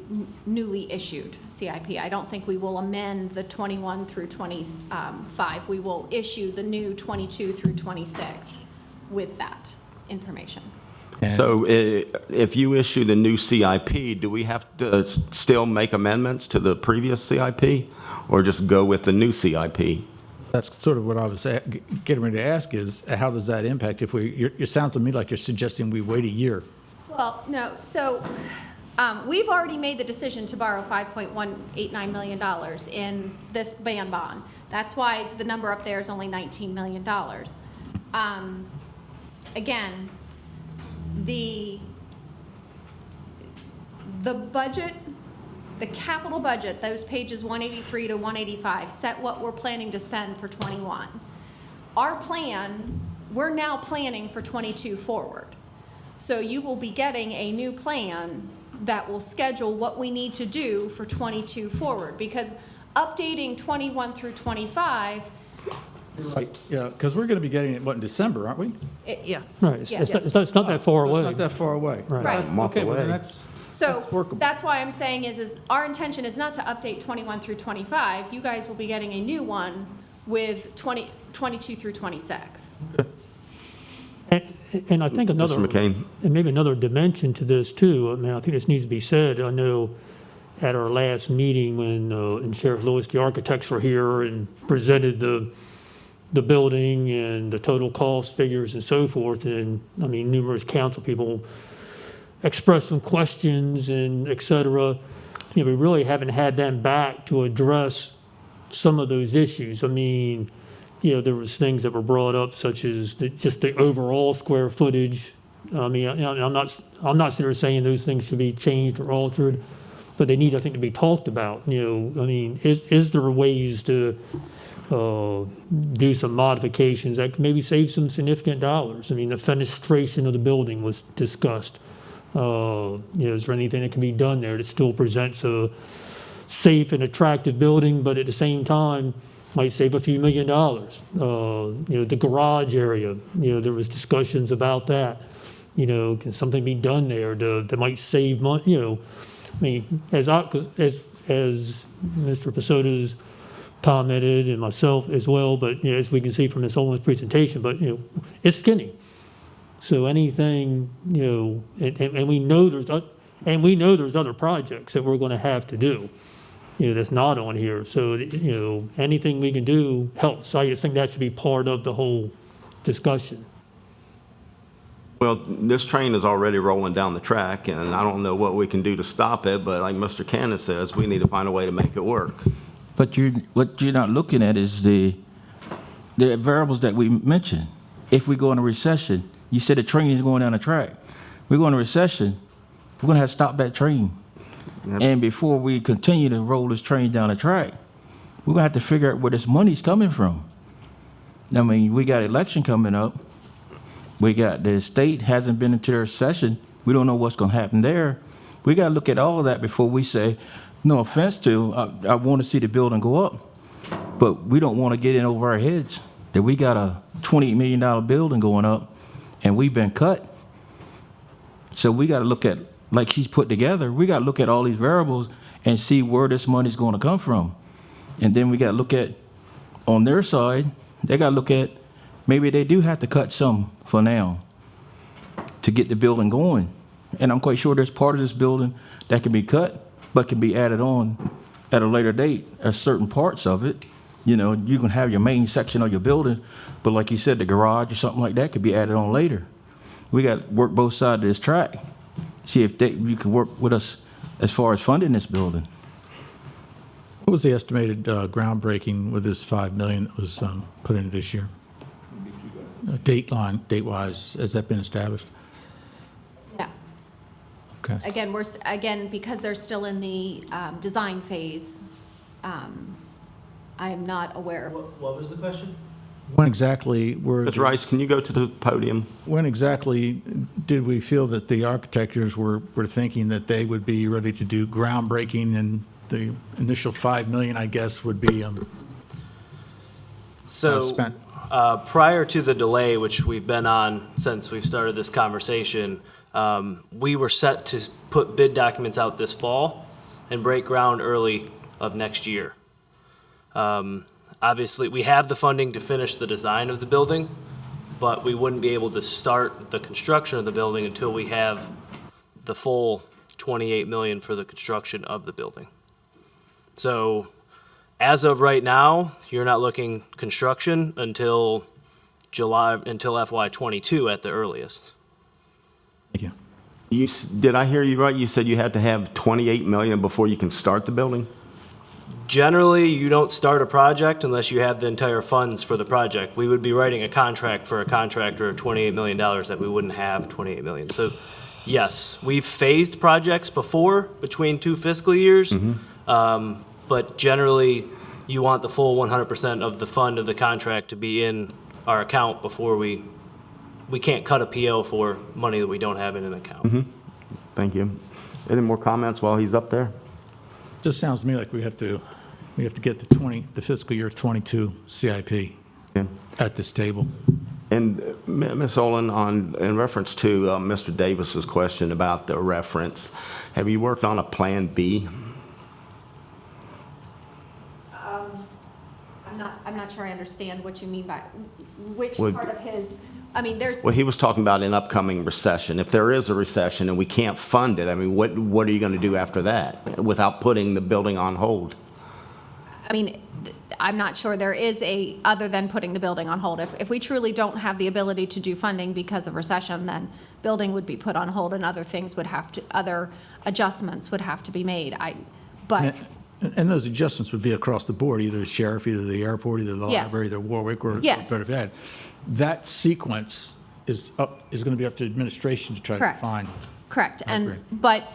newly issued CIP. I don't think we will amend the 21 through 25. We will issue the new 22 through 26 with that information. So if you issue the new CIP, do we have to still make amendments to the previous CIP, or just go with the new CIP? That's sort of what I was getting ready to ask is, how does that impact if it sounds to me like you're suggesting we wait a year. Well, no, so we've already made the decision to borrow $5.189 million in this ban bond. That's why the number up there is only $19 million. Again, the budget, the capital budget, those pages 183 to 185, set what we're planning to spend for 21. Our plan, we're now planning for 22 forward. So you will be getting a new plan that will schedule what we need to do for 22 forward, because updating 21 through 25. Right, yeah, because we're going to be getting it, what, in December, aren't we? Yeah. Right, it's Yeah. it's not that far away. It's not that far away. Right. Okay, well, then that's So workable. that's why I'm saying is our intention is not to update 21 through 25. You guys will be getting a new one with 22 through 26. And I think another, Mr. McCain? and maybe another dimension to this too, I mean, I think this needs to be said. I know at our last meeting when and Sheriff Lewis, the architects were here and presented the building and the total cost figures and so forth, and I mean, numerous council people expressed some questions and et cetera. You know, we really haven't had them back to address some of those issues. I mean, you know, there was things that were brought up such as just the overall square footage. I mean, I'm not sitting there saying those things should be changed or altered, but they need, I think, to be talked about. You know, I mean, is there ways to do some modifications that could maybe save some significant dollars? I mean, the fenestration of the building was discussed. You know, is there anything that can be done there that still presents a safe and attractive building, but at the same time might save a few $1 million? You know, the garage area, you know, there was discussions about that. You know, can something be done there that might save money? You know, I mean, as Mr. Pasota's commented and myself as well, but you know, as we can see from Ms. Olin's presentation, but you know, it's skinny. So anything, you know, and we know there's other projects that we're going to have to do, you know, that's not on here. So you know, anything we can do helps. I just think that should be part of the whole discussion. Well, this train is already rolling down the track, and I don't know what we can do to stop it, but like Mr. Cannon says, we need to find a way to make it work. But what you're not looking at is the variables that we mentioned. If we go in a recession, you said the train is going down the track. We go in a recession, we're going to have to stop that train. And before we continue to roll this train down the track, we're gonna have to figure out where this money's coming from. I mean, we got election coming up. We got the state hasn't been into their session. We don't know what's gonna happen there. We gotta look at all of that before we say, no offense to, I wanna see the building go up. But we don't wanna get in over our heads that we got a $28 million building going up and we've been cut. So we gotta look at, like she's put together, we gotta look at all these variables and see where this money's gonna come from. And then we gotta look at, on their side, they gotta look at, maybe they do have to cut some for now to get the building going. And I'm quite sure there's part of this building that can be cut, but can be added on at a later date, as certain parts of it. You know, you can have your main section of your building, but like you said, the garage or something like that could be added on later. We got to work both sides of this track, see if you can work with us as far as funding this building. What was the estimated groundbreaking with this $5 million that was put into this year? Date-wise, has that been established? No. Okay. Again, because they're still in the design phase, I am not aware. What was the question? When exactly were, Ms. Rice, can you go to the podium? when exactly did we feel that the architects were thinking that they would be ready to do groundbreaking, and the initial $5 million, I guess, would be So, spent? prior to the delay, which we've been on since we've started this conversation, we were set to put bid documents out this fall and break ground early of next year. Obviously, we have the funding to finish the design of the building, but we wouldn't be able to start the construction of the building until we have the full $28 million for the construction of the building. So, as of right now, you're not looking construction until FY '22 at the earliest. Thank you. Did I hear you right? You said you had to have 28 million before you can start the building? Generally, you don't start a project unless you have the entire funds for the project. We would be writing a contract for a contractor of $28 million that we wouldn't have $28 million. So, yes, we've phased projects before between 2 fiscal years, but generally, you want the full 100% of the fund of the contract to be in our account before we can't cut a PO for money that we don't have in an account. Thank you. Any more comments while he's up there? Just sounds to me like we have to get the fiscal year 22 CIP Yeah. at this table. And Ms. Olin, in reference to Mr. Davis's question about the reference, have you worked on a Plan B? I'm not sure I understand what you mean by, which Well- part of his, I mean, there's, Well, he was talking about an upcoming recession. If there is a recession and we can't fund it, I mean, what are you going to do after that without putting the building on hold? I mean, I'm not sure there is other than putting the building on hold. If we truly don't have the ability to do funding because of recession, then building would be put on hold and other adjustments would have to be made. But And those adjustments would be across the board, either the sheriff, either the airport, either the Yes. library, either Warwick, or Yes. Better Ed. That sequence is going to be up to administration to try to Correct. define. Correct, agree. but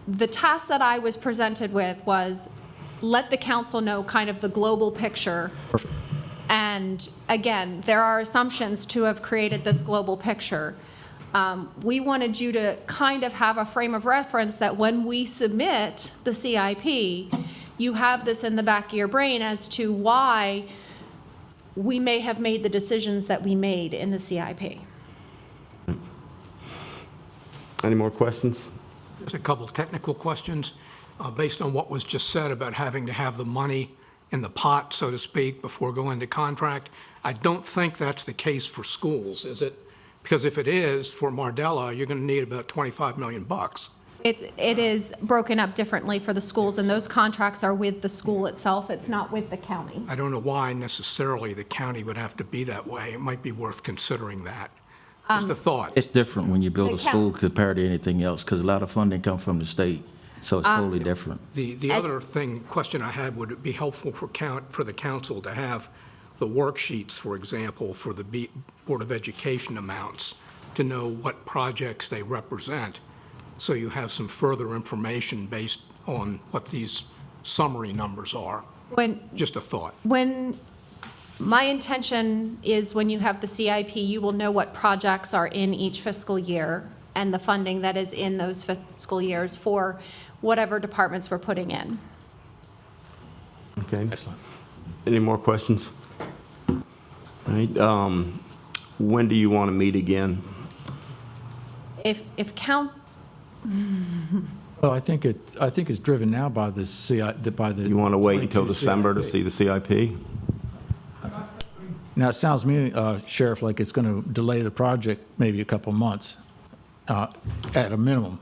the task that I was presented with was, let the council know kind of the global picture. And again, there are assumptions to have created this global picture. We wanted you to kind of have a frame of reference that when we submit the CIP, you have this in the back of your brain as to why we may have made the decisions that we made in the CIP. Any more questions? Just a couple technical questions. Based on what was just said about having to have the money in the pot, so to speak, before going to contract, I don't think that's the case for schools, is it? Because if it is, for Mardella, you're going to need about $25 million. It is broken up differently for the schools, and those contracts are with the school itself. It's not with the county. I don't know why necessarily the county would have to be that way. It might be worth considering that. Just a thought. It's different when you build The a school compared to anything else, because a lot of funding comes from the state, so it's totally different. The As- other question I had, would it be helpful for the council to have the worksheets, for example, for the Board of Education amounts, to know what projects they represent, so you have some further information based on what these summary numbers are. Just a thought. When, my intention is when you have the CIP, you will know what projects are in each fiscal year and the funding that is in those fiscal years for whatever departments we're putting in. Okay. Excellent. Any more questions? All right, when do you want to meet again? If council, Well, I think it's driven now by the by the. You want to wait until 22 December to CIP. see the CIP? Now, it sounds to me, Sheriff, like it's going to delay the project maybe a couple months at a minimum,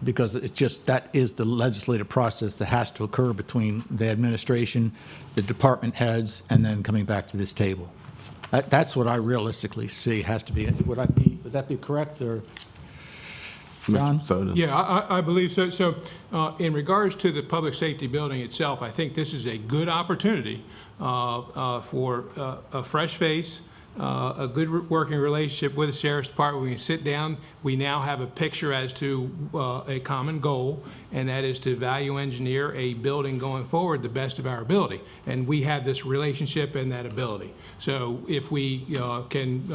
because it's just, that is the legislative process that has to occur between the administration, the department heads, and then coming back to this table. That's what I realistically see has to be. Would that be correct, or, John? Soda? Yeah, I believe so. So in regards to the public safety building itself, I think this is a good opportunity for a fresh face, a good working relationship with the Sheriff's Department. We can sit down. We now have a picture as to a common goal, and that is to value engineer a building going forward the best of our ability. And we have this relationship and that ability. So if we can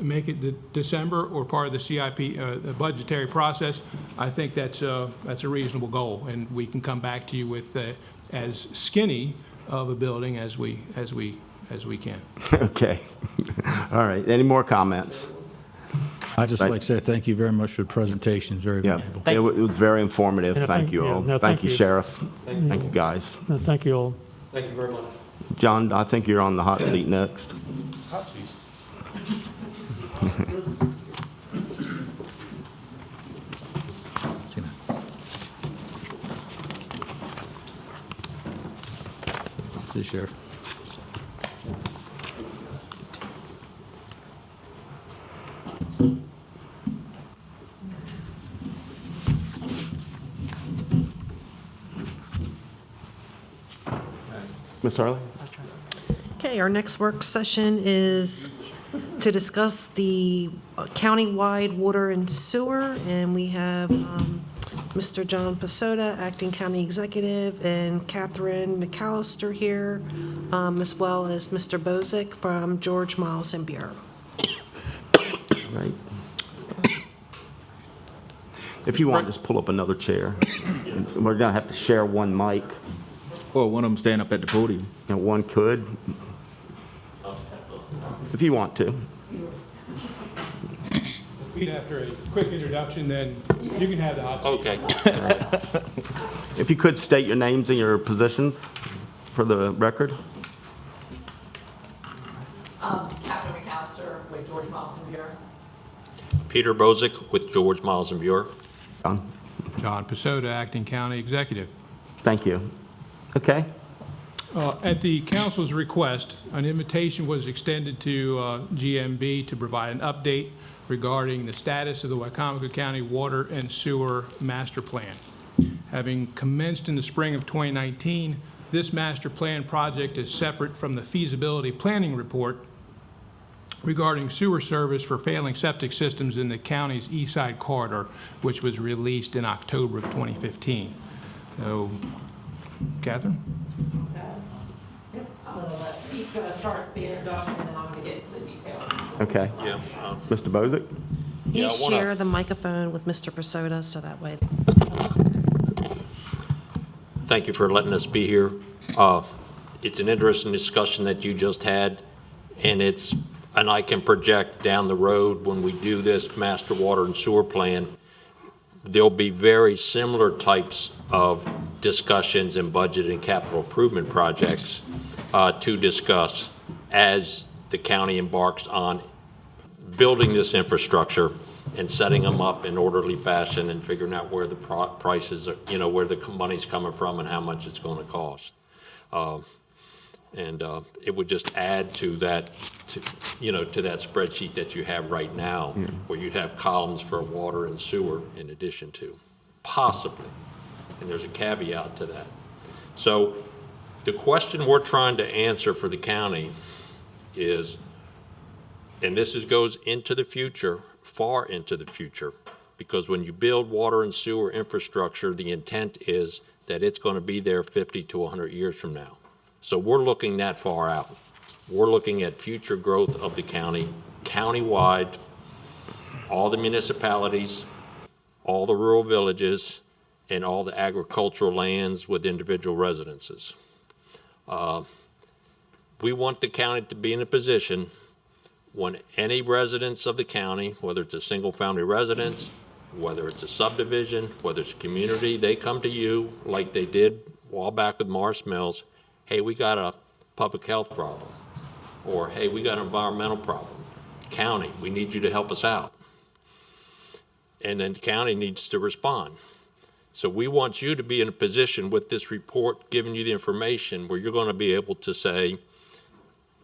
make it December or part of the CIP the budgetary process, I think that's a reasonable goal, and we can come back to you with as skinny of a building as we can. Okay. All right. Any more comments? I'd just like to say thank you very much for the presentation, very Yeah, valuable. it was very informative. And I Thank think- you yeah, all. no, Thank thank you, you. Sheriff. Thank you, guys. No, thank you all. Thank you very much. John, I think you're on the hot seat next. Hot seat. See you, Sheriff. Ms. Harley? Okay, our next work session is to discuss the countywide water and sewer, and we have Mr. John Pasoda, Acting County Executive, and Catherine McAllister here, as well as Mr. Bozick from George Miles and Bureau. Right. If you want, just pull up another chair. We're going to have to share one mic, Or one of them stand up at the podium. and one could, if you want to. After a quick introduction, then you can have the hot seat. Okay. If you could state your names and your positions for the record. Catherine McAllister with George Miles and Bureau. Peter Bozick with George Miles and Bureau. John? John Pasoda, Acting County Executive. Thank you. Okay. At the council's request, an invitation was extended to GMB to provide an update regarding the status of the Wycomico County Water and Sewer Master Plan. Having commenced in the spring of 2019, this master plan project is separate from the feasibility planning report regarding sewer service for failing septic systems in the county's east side corridor, which was released in October of 2015. So, Catherine? He's going to start the introduction, and then I'm going to get into the details. Okay. Yeah. Mr. Bozick? Yeah, I Please wanna- share the microphone with Mr. Pasoda, so that way. Thank you for letting us be here. It's an interesting discussion that you just had, and I can project down the road when we do this master water and sewer plan, there'll be very similar types of discussions and budget and capital improvement projects to discuss as the county embarks on building this infrastructure and setting them up in orderly fashion and figuring out where the prices are, where the money's coming from and how much it's going to cost. And it would just add to that, to that spreadsheet that you have right now, where you'd have columns for water and sewer in addition to, possibly. And there's a caveat to that. So the question we're trying to answer for the county is, and this goes into the future, far into the future, because when you build water and sewer infrastructure, the intent is that it's going to be there 50 to 100 years from now. So we're looking that far out. We're looking at future growth of the county, countywide, all the municipalities, all the rural villages, and all the agricultural lands with individual residences. We want the county to be in a position when any residents of the county, whether it's a single-family residence, whether it's a subdivision, whether it's a community, they come to you like they did a while back with Morris Mills. Hey, we got a public health problem. Or, hey, we got an environmental problem. County, we need you to help us out. And then the county needs to respond. So we want you to be in a position with this report giving you the information where you're going to be able to say,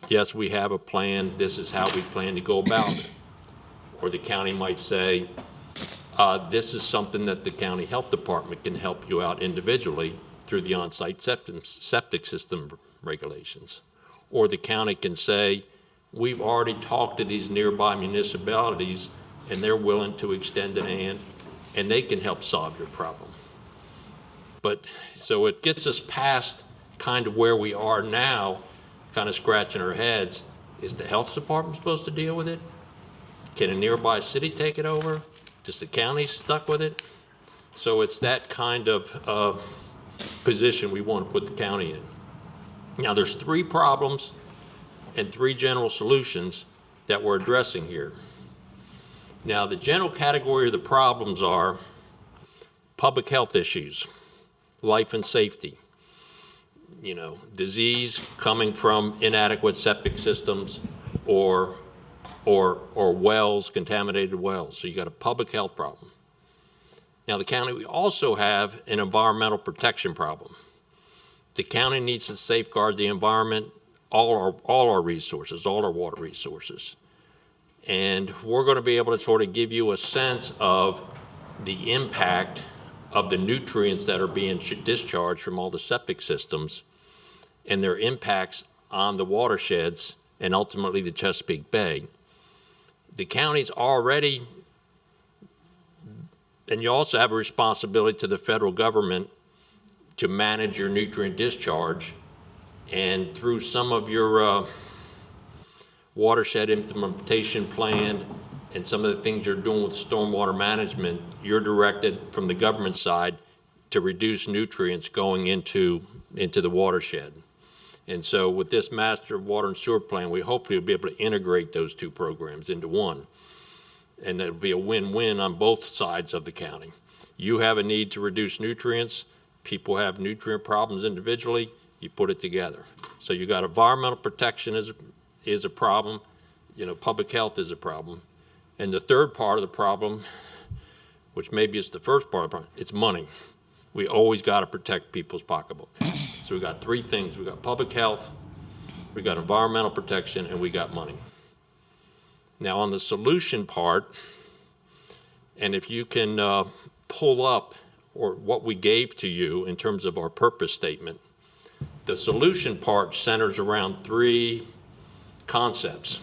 yes, we have a plan, this is how we plan to go about it. Or the county might say, this is something that the county health department can help you out individually through the on-site septic system regulations. Or the county can say, we've already talked to these nearby municipalities and they're willing to extend an hand and they can help solve your problem. But so it gets us past kind of where we are now, kind of scratching our heads. Is the health department supposed to deal with it? Can a nearby city take it over? Does the county stuck with it? So it's that kind of position we want to put the county in. Now there's 3 problems and 3 general solutions that we're addressing here. Now the general category of the problems are public health issues, life and safety, disease coming from inadequate septic systems or wells, contaminated wells. So you got a public health problem. Now the county, we also have an environmental protection problem. The county needs to safeguard the environment, all our resources, all our water resources. And we're going to be able to sort of give you a sense of the impact of the nutrients that are being discharged from all the septic systems and their impacts on the watersheds and ultimately the Chesapeake Bay. The county's already, and you also have a responsibility to the federal government to manage your nutrient discharge, and through some of your watershed implementation plan and some of the things you're doing with stormwater management, you're directed from the government side to reduce nutrients going into the watershed. And so with this master water and sewer plan, we hopefully will be able to integrate those 2 programs into one. And it'll be a win-win on both sides of the county. You have a need to reduce nutrients. People have nutrient problems individually. You put it together. So you got environmental protection is a problem. Public health is a problem. And the third part of the problem, which maybe is the first part of the problem, it's money. We always got to protect people's pocketbook. So we got 3 things. We got public health, we got environmental protection, and we got money. Now on the solution part, and if you can pull up or what we gave to you in terms of our purpose statement, the solution part centers around 3 concepts.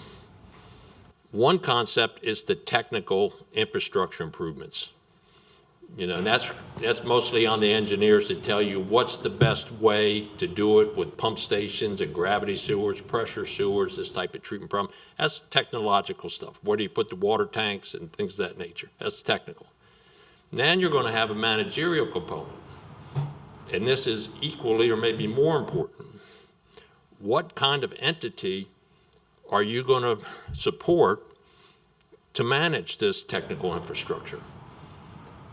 One concept is the technical infrastructure improvements. And that's mostly on the engineers to tell you what's the best way to do it with pump stations and gravity sewers, pressure sewers, this type of treatment problem. That's technological stuff. Where do you put the water tanks and things of that nature? That's technical. Then you're going to have a managerial component. And this is equally or maybe more important. What kind of entity are you going to support to manage this technical infrastructure?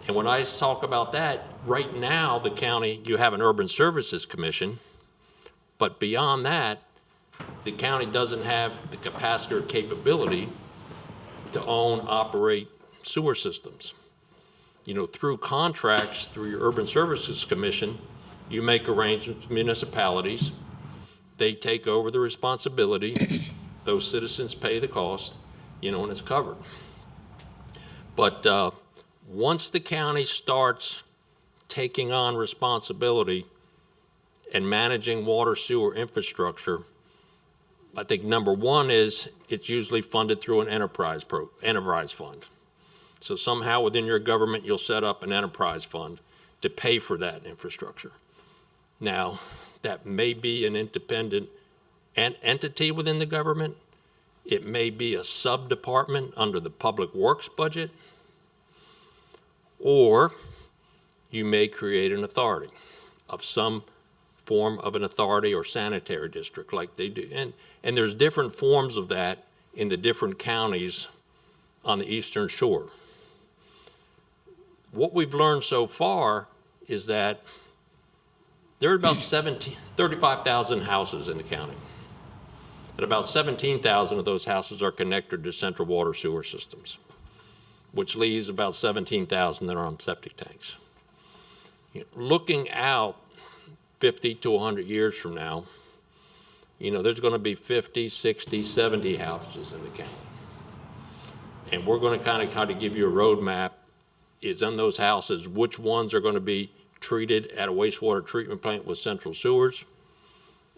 And when I talk about that, right now, the county, you have an Urban Services Commission, but beyond that, the county doesn't have the capacity or capability to own, operate sewer systems. Through contracts, through your Urban Services Commission, you make arrangements with municipalities. They take over the responsibility. Those citizens pay the cost, and it's covered. But once the county starts taking on responsibility and managing water sewer infrastructure, I think number 1 is it's usually funded through an enterprise fund. So somehow within your government, you'll set up an enterprise fund to pay for that infrastructure. Now, that may be an independent entity within the government. It may be a sub-department under the Public Works budget, or you may create an authority of some form of an authority or sanitary district like they do. And there's different forms of that in the different counties on the Eastern Shore. What we've learned so far is that there are about 35,000 houses in the county. And about 17,000 of those houses are connected to central water sewer systems, which leaves about 17,000 that are on septic tanks. Looking out 50 to 100 years from now, there's going to be 50, 60, 70 houses in the county. And we're going to kind of give you a roadmap is in those houses, which ones are going to be treated at a wastewater treatment plant with central sewers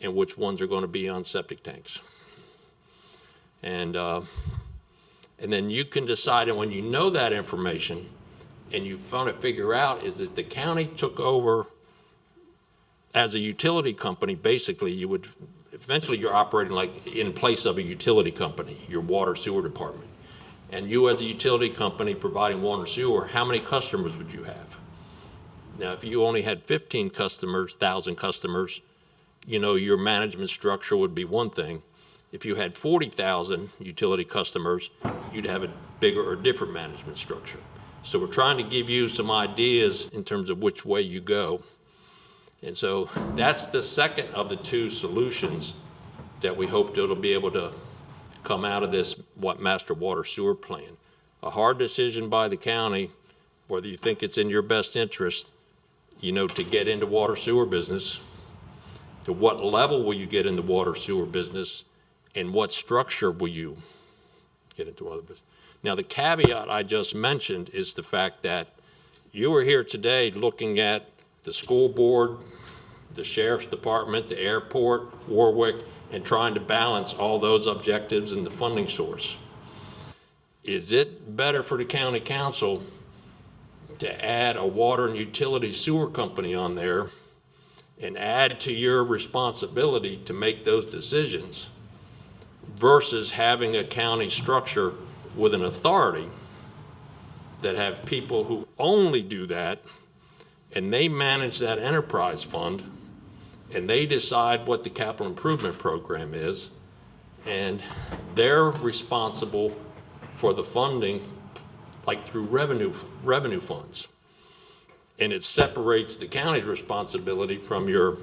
and which ones are going to be on septic tanks. And then you can decide, and when you know that information and you want to figure out is that the county took over as a utility company, basically eventually you're operating like in place of a utility company, your water sewer department. And you as a utility company providing water and sewer, how many customers would you have? Now, if you only had 1,000 customers, your management structure would be one thing. If you had 40,000 utility customers, you'd have a bigger or different management structure. So we're trying to give you some ideas in terms of which way you go. And so that's the second of the two solutions that we hope that'll be able to come out of this master water sewer plan. A hard decision by the county, whether you think it's in your best interest, to get into water sewer business, to what level will you get in the water sewer business, and what structure will you get into other business. Now, the caveat I just mentioned is the fact that you are here today looking at the school board, the sheriff's department, the airport, Warwick, and trying to balance all those objectives in the funding source. Is it better for the county council to add a water and utility sewer company on there and add to your responsibility to make those decisions versus having a county structure with an authority that have people who only do that and they manage that enterprise fund and they decide what the capital improvement program is and they're responsible for the funding like through revenue funds. And it separates the county's responsibility from your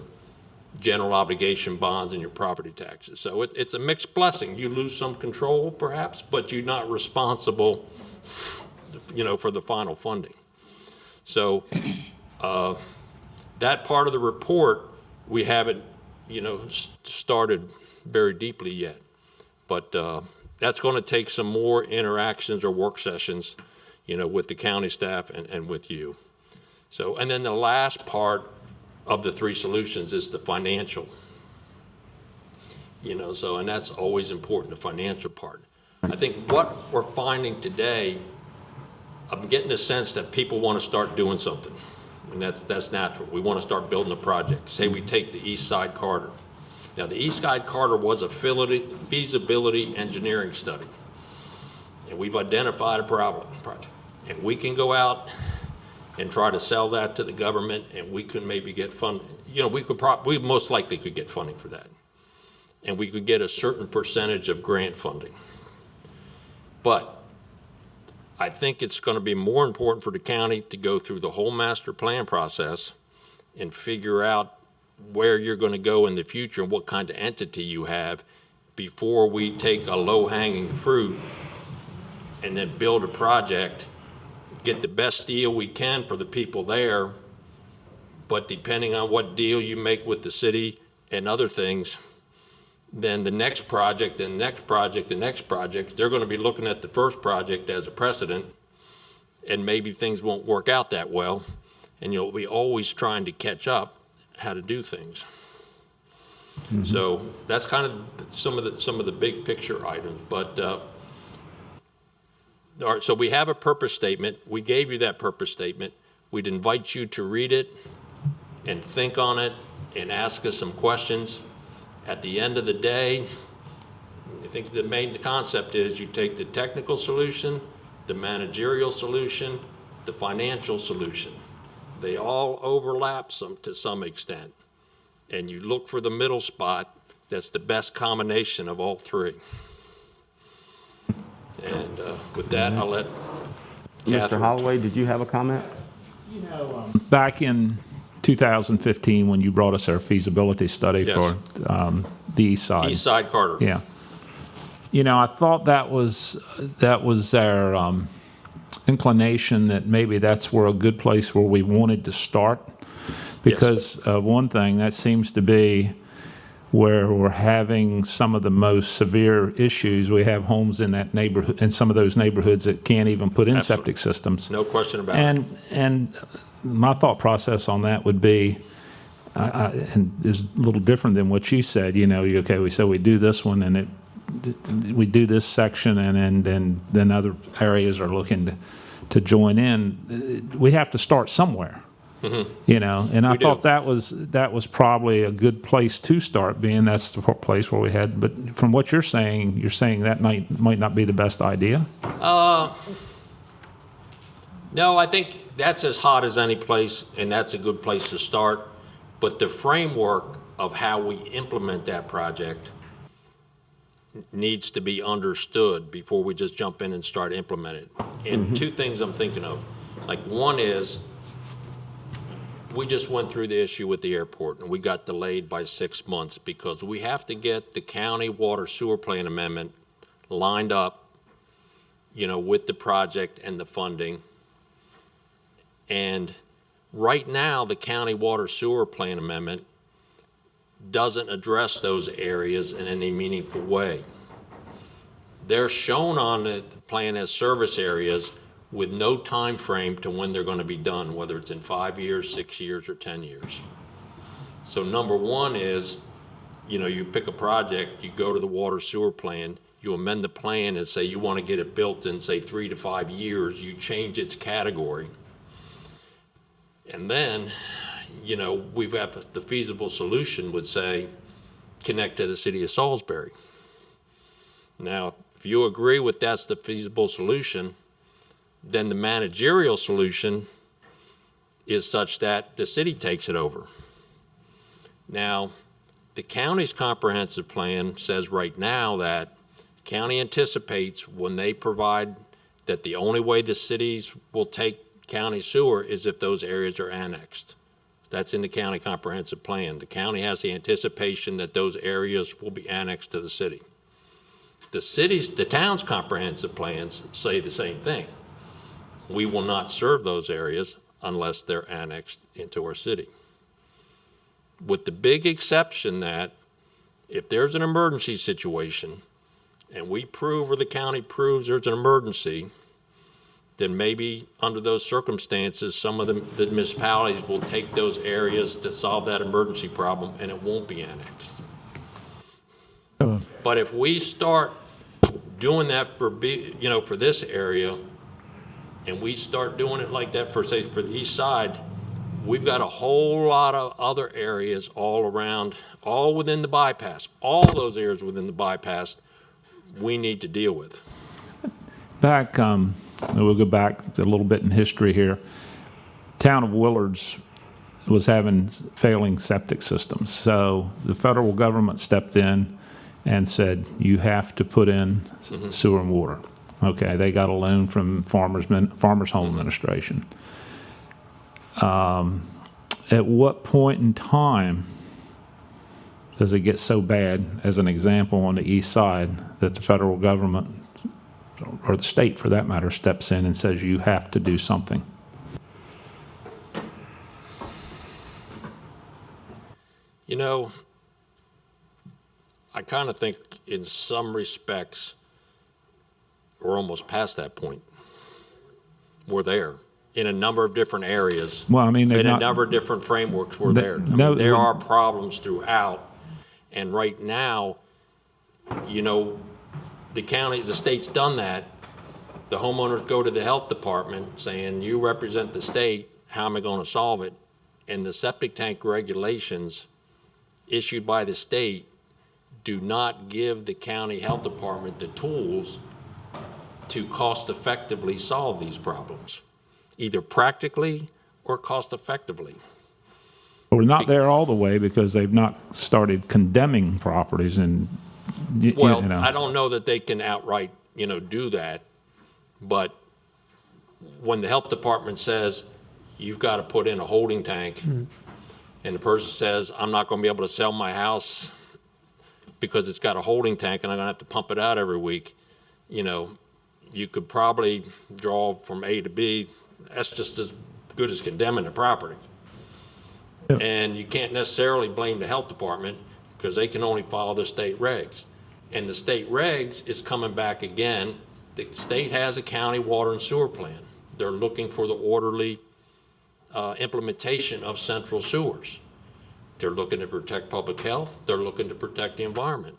general obligation bonds and your property taxes. So it's a mixed blessing. You lose some control perhaps, but you're not responsible, for the final funding. So that part of the report, we haven't, started very deeply yet. But that's going to take some more interactions or work sessions, with the county staff and with you. So, and then the last part of the three solutions is the financial. And that's always important, the financial part. I think what we're finding today, I'm getting the sense that people want to start doing something. And that's natural. We want to start building a project. Say we take the East Side Corridor. Now, the East Side Corridor was a feasibility engineering study. And we've identified a project. And we can go out and try to sell that to the government, and we could maybe get funding. We most likely could get funding for that. And we could get a certain percentage of grant funding. But I think it's going to be more important for the county to go through the whole master plan process and figure out where you're going to go in the future and what kind of entity you have before we take a low-hanging fruit and then build a project, get the best deal we can for the people there, but depending on what deal you make with the city and other things, then the next project, the next project, the next project, they're going to be looking at the first project as a precedent, and maybe things won't work out that well, and you'll be always trying to catch up how to do things. Mm-hmm. So that's kind of some of the big picture items, but All right, so we have a purpose statement. We gave you that purpose statement. We'd invite you to read it and think on it and ask us some questions. At the end of the day, I think the main concept is you take the technical solution, the managerial solution, the financial solution. They all overlap to some extent. And you look for the middle spot that's the best combination of all three. And with that, I'll let Mr. Catherine. Holloway, did you have a comment? Back in 2015, when you brought us our feasibility study Yes. for the east side. East Side Carter. Yeah. I thought that was our inclination that maybe that's where a good place where we wanted to start. Because one thing, that seems to be where we're having some of the most severe issues. We have homes in that neighborhood, in some of those neighborhoods that can't even put in septic systems. No question about it. And my thought process on that would be, and is a little different than what you said, okay, we said we do this one and we do this section and then other areas are looking to join in. We have to start somewhere. And I thought that was probably a good place to start, being that's the place where we had. But from what you're saying that might not be the best idea. No, I think that's as hot as any place, and that's a good place to start. But the framework of how we implement that project needs to be understood before we just jump in and start implementing it. And two things I'm thinking of. Like, one is, we just went through the issue with the airport, and we got delayed by 6 months because we have to get the county water sewer plan amendment lined up, with the project and the funding. And right now, the county water sewer plan amendment doesn't address those areas in any meaningful way. They're shown on the plan as service areas with no time frame to when they're going to be done, whether it's in 5 years, 6 years, or 10 years. So number one is, you pick a project, you go to the water sewer plan, you amend the plan and say you want to get it built in, say, 3 to 5 years, you change its category. And then, we've got the feasible solution would say, connect to the city of Salisbury. Now, if you agree with that's the feasible solution, then the managerial solution is such that the city takes it over. Now, the county's comprehensive plan says right now that the county anticipates when they provide that the only way the cities will take county sewer is if those areas are annexed. That's in the county comprehensive plan. The county has the anticipation that those areas will be annexed to the city. The town's comprehensive plans say the same thing. We will not serve those areas unless they're annexed into our city. With the big exception that if there's an emergency situation and we prove or the county proves there's an emergency, then maybe under those circumstances, some of the municipalities will take those areas to solve that emergency problem and it won't be annexed. But if we start doing that for this area, and we start doing it like that for the east side, we've got a whole lot of other areas all around, all within the bypass, all those areas within the bypass we need to deal with. We'll go back a little bit in history here. Town of Willards was having failing septic systems. So the federal government stepped in and said, you have to put in sewer and water. Okay, they got a loan from Farmers Home Administration. At what point in time does it get so bad, as an example, on the east side, that the federal government, or the state for that matter, steps in and says you have to do something? I kind of think in some respects, we're almost past that point. We're there in a number of different areas. Well, I mean, in a number of different frameworks, we're there. There are problems throughout. And right now, the state's done that. the homeowners go to the health department saying, you represent the state, how am I going to solve it? And the septic tank regulations issued by the state do not give the county health department the tools to cost-effectively solve these problems, either practically or cost-effectively. But we're not there all the way because they've not started condemning properties and, you Well, know. I don't know that they can outright, do that, but when the health department says, you've got to put in a holding tank, and the person says, I'm not going to be able to sell my house because it's got a holding tank and I'm going to have to pump it out every week, you could probably draw from A to B. That's just as good as condemning the property. Yeah. And you can't necessarily blame the health department because they can only follow the state regs. And the state regs is coming back again. The state has a county water and sewer plan. They're looking for the orderly implementation of central sewers. They're looking to protect public health. They're looking to protect the environment.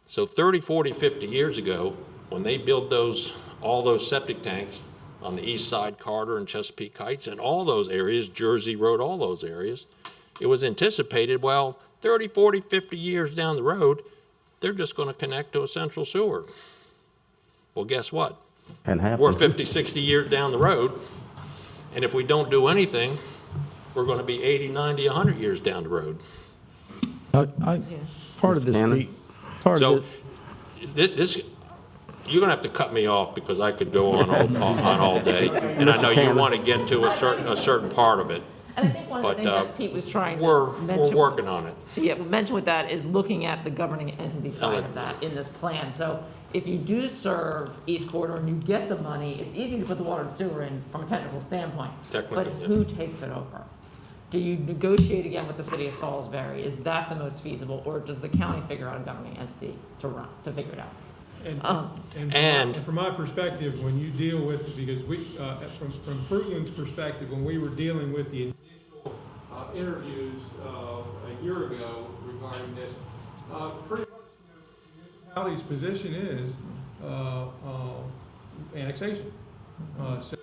So 30, 40, 50 years ago, when they built all those septic tanks on the east side, Carter and Chesapeake Heights, and all those areas, Jersey Road, all those areas, it was anticipated, 30, 40, 50 years down the road, they're just going to connect to a central sewer. Well, guess what? Can happen. We're 50, 60 years down the road, and if we don't do anything, we're going to be 80, 90, 100 years down the road. Part of this, Tanner? part So of this, you're going to have to cut me off because I could go on all day, and I know you want to get to a certain part of it. And I think one of the But, things that Pete was trying to We're mention. working on it. Yeah, mention with that is looking at the governing entity side of that in this plan. So if you do serve East Corridor and you get the money, it's easy to put the water and sewer in from a technical standpoint. Technically, But yeah. who takes it over? Do you negotiate again with the city of Salisbury? Is that the most feasible, or does the county figure out a governing entity to figure it out? And- From my perspective, when you deal with, because we, from Fruitland's perspective, when we were dealing with the initial interviews a year ago regarding this, pretty much the municipality's position is annexation. So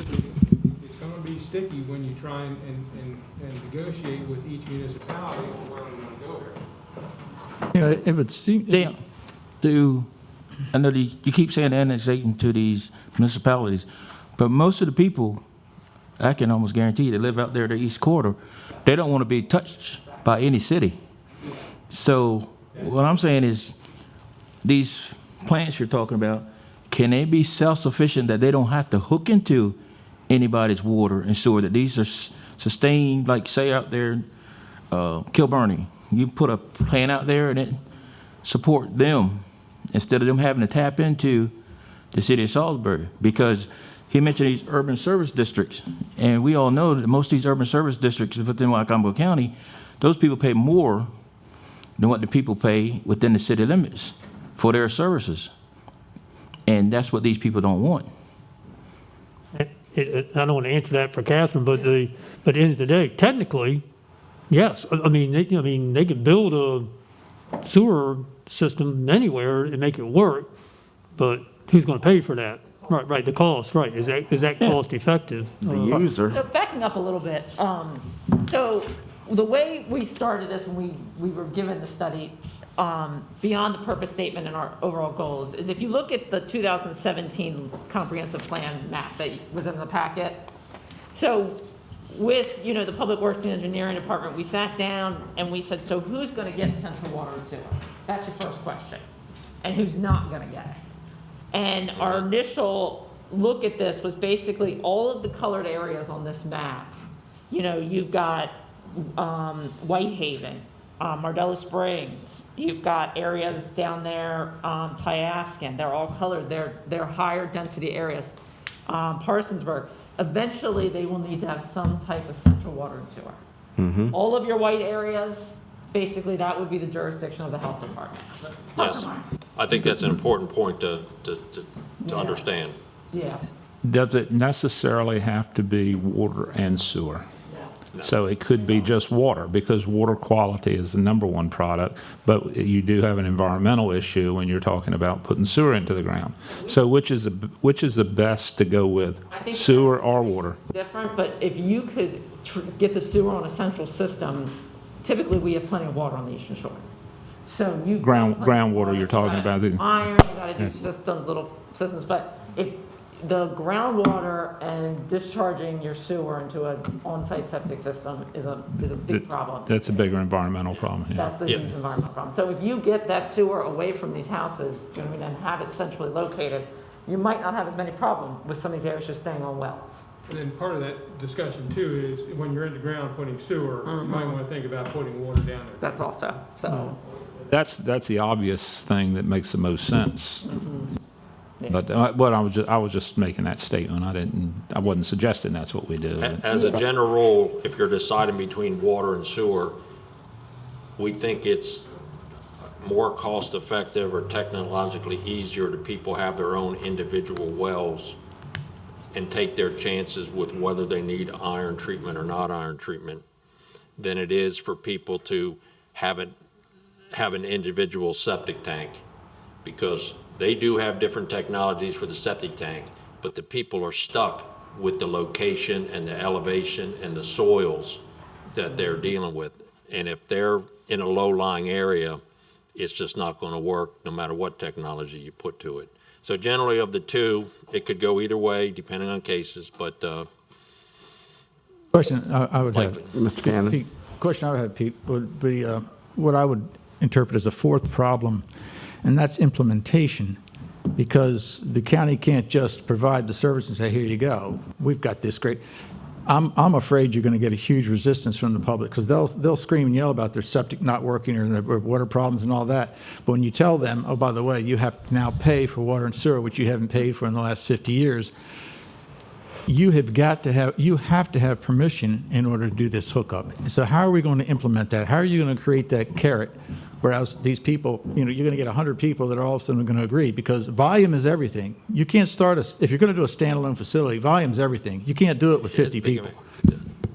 it's going to be sticky when you try and negotiate with each municipality where they want to go here. you know, it would seem, I know you keep saying annexation to these municipalities, but most of the people, I can almost guarantee, that live out there in the East Corridor, they don't want to be touched by any city. So what I'm saying is, these plants you're talking about, can they be self-sufficient that they don't have to hook into anybody's water and sewer, that these are sustained, like say out there in Kilburn, you put a plant out there and it support them instead of them having to tap into the city of Salisbury, because he mentioned these urban service districts, and we all know that most of these urban service districts within Wycomico County, those people pay more than what the people pay within the city limits for their services. And that's what these people don't want. I don't want to answer that for Catherine, but at the end of the day, technically, yes. I mean, they could build a sewer system anywhere and make it work, but who's going to pay for that? Right, the cost, right. Is that cost effective? The user. So backing up a little bit, so the way we started this when we were given the study, beyond the purpose statement and our overall goals, is if you look at the 2017 comprehensive plan map that was in the packet. So with, the Public Works and Engineering Department, we sat down and we said, so who's going to get central water and sewer? That's your first question. And who's not going to get it? And our initial look at this was basically all of the colored areas on this map. You've got Whitehaven, Mardella Springs. You've got areas down there, Tyascan. They're all colored. They're higher density areas. Parsonsburg. Eventually, they will need to have some type of central water and sewer. Mm-hmm. All of your white areas, basically, that would be the jurisdiction of the health department. Plus Yes. or minus. I think that's an important point to understand. Yeah. Does it necessarily have to be water and sewer? So it could be just water, because water quality is the number one product, but you do have an environmental issue when you're talking about putting sewer into the ground. So which is the best to go with, I think sewer or water? different, but if you could get the sewer on a central system, typically we have plenty of water on the Eastern Shore. So you. Groundwater you're talking about. Iron, you gotta do systems, little systems, but if the groundwater and discharging your sewer into an on-site septic system is a big problem. That's a bigger environmental problem, yeah. That's the huge environmental problem. So if you get that sewer away from these houses, you know what I mean, and have it centrally located, you might not have as many problems with some of these areas just staying on wells. And then part of that discussion too is when you're in the ground putting sewer, you might want to think about putting water down there. That's also, so. That's the obvious thing that makes the most sense. But what I was just making that statement. I wasn't suggesting that's what we do. As a general rule, if you're deciding between water and sewer, we think it's more cost-effective or technologically easier to people have their own individual wells and take their chances with whether they need iron treatment or not iron treatment than it is for people to have an individual septic tank, because they do have different technologies for the septic tank, but the people are stuck with the location and the elevation and the soils that they're dealing with. And if they're in a low-lying area, it's just not going to work no matter what technology you put to it. So generally of the two, it could go either way depending on cases, but Question I would have, Mr. Cannon? Pete, question I would have, Pete, would be what I would interpret as a fourth problem, and that's implementation, because the county can't just provide the service and say, here you go, we've got this great. I'm afraid you're going to get a huge resistance from the public, because they'll scream and yell about their septic not working or their water problems and all that. But when you tell them, oh, by the way, you have to now pay for water and sewer, which you haven't paid for in the last 50 years, you have to have permission in order to do this hookup. So how are we going to implement that? How are you going to create that carrot? Whereas these people, you're going to get 100 people that are all of a sudden going to agree, because volume is everything. You can't start if you're going to do a standalone facility, volume is everything. You can't do it with 50 people.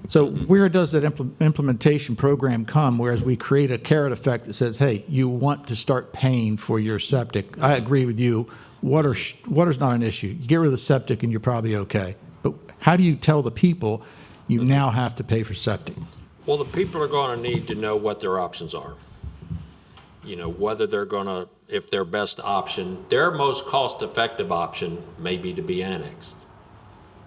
So where does that implementation program come, whereas we create a carrot effect that says, hey, you want to start paying for your septic? I agree with you. Water's not an issue. You get rid of the septic and you're probably okay. But how do you tell the people you now have to pay for septic? well, the people are going to need to know what their options are. Whether they're going to, if their best option, their most cost-effective option may be to be annexed.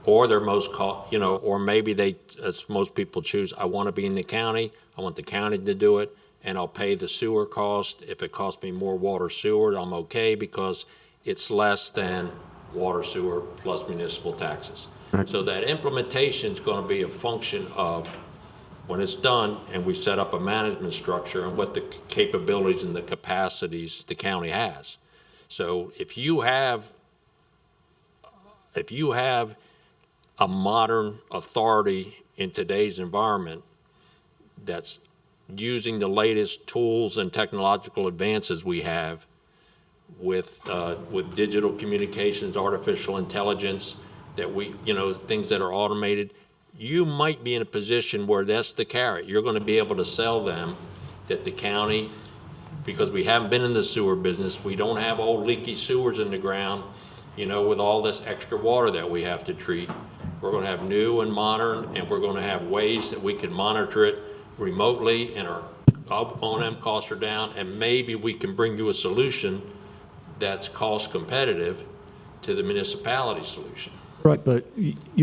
Or their most, or maybe they, as most people choose, I want to be in the county, I want the county to do it, and I'll pay the sewer cost. If it costs me more water sewer, I'm okay because it's less than water sewer plus municipal taxes. Right. So that implementation is going to be a function of when it's done and we set up a management structure and what the capabilities and the capacities the county has. So if you have a modern authority in today's environment that's using the latest tools and technological advances we have with digital communications, artificial intelligence, that things that are automated, you might be in a position where that's the carrot. You're going to be able to sell them that the county, because we haven't been in the sewer business, we don't have old leaky sewers in the ground, with all this extra water that we have to treat. We're going to have new and modern, and we're going to have ways that we can monitor it remotely, and our O&M costs are down, and maybe we can bring you a solution that's cost competitive to the municipality solution. Right, but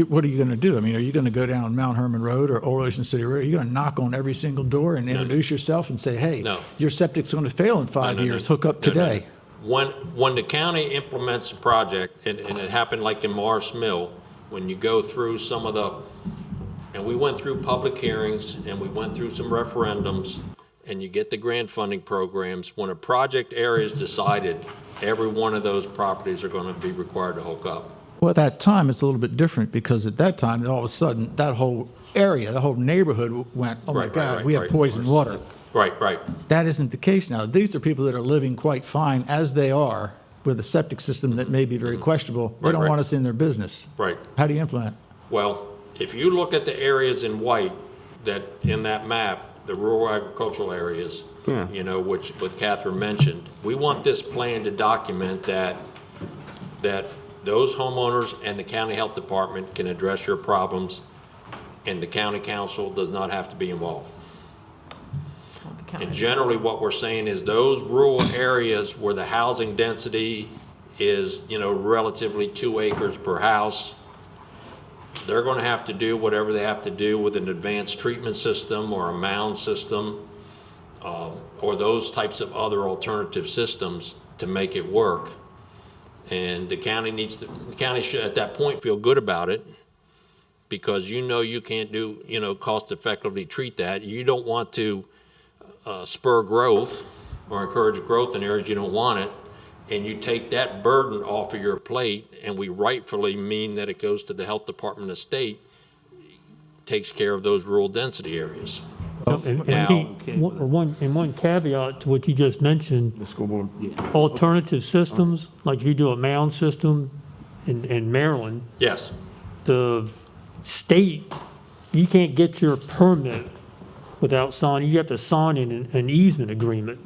what are you going to do? I mean, are you going to go down Mount Herman Road or Old Ocean City Road? Are you going to knock on every single door and introduce yourself and say, hey, No. your septic's going to fail in 5 years, hook up today? No. When the county implements a project, and it happened like in Morris Mill, when you go through some of the, and we went through public hearings and we went through some referendums, and you get the grant funding programs, when a project area is decided, every one of those properties are going to be required to hook up. Well, at that time, it's a little bit different, because at that time, all of a sudden, that whole area, the whole neighborhood went, oh my God, we have poisoned water. Right. That isn't the case now. These are people that are living quite fine as they are with a septic system that may be very questionable. They don't want us in their business. Right. How do you implement it? Well, if you look at the areas in white that in that map, the rural agricultural areas, Yeah. you know, which, what Catherine mentioned, we want this plan to document that those homeowners and the county health department can address your problems, and the county council does not have to be involved. And generally, what we're saying is those rural areas where the housing density is, you know, relatively 2 acres per house, they're going to have to do whatever they have to do with an advanced treatment system or a mound system, or those types of other alternative systems to make it work. And the county should at that point feel good about it, because you can't do, cost effectively treat that. You don't want to spur growth or encourage growth in areas you don't want it, and you take that burden off of your plate, and we rightfully mean that it goes to the health department of state, takes care of those rural density areas. And Now- Pete, one caveat to what you just mentioned, The school board. alternative systems, like if you do a mound system in Maryland, Yes, the state, you can't get your permit without signing, you have to sign an easement agreement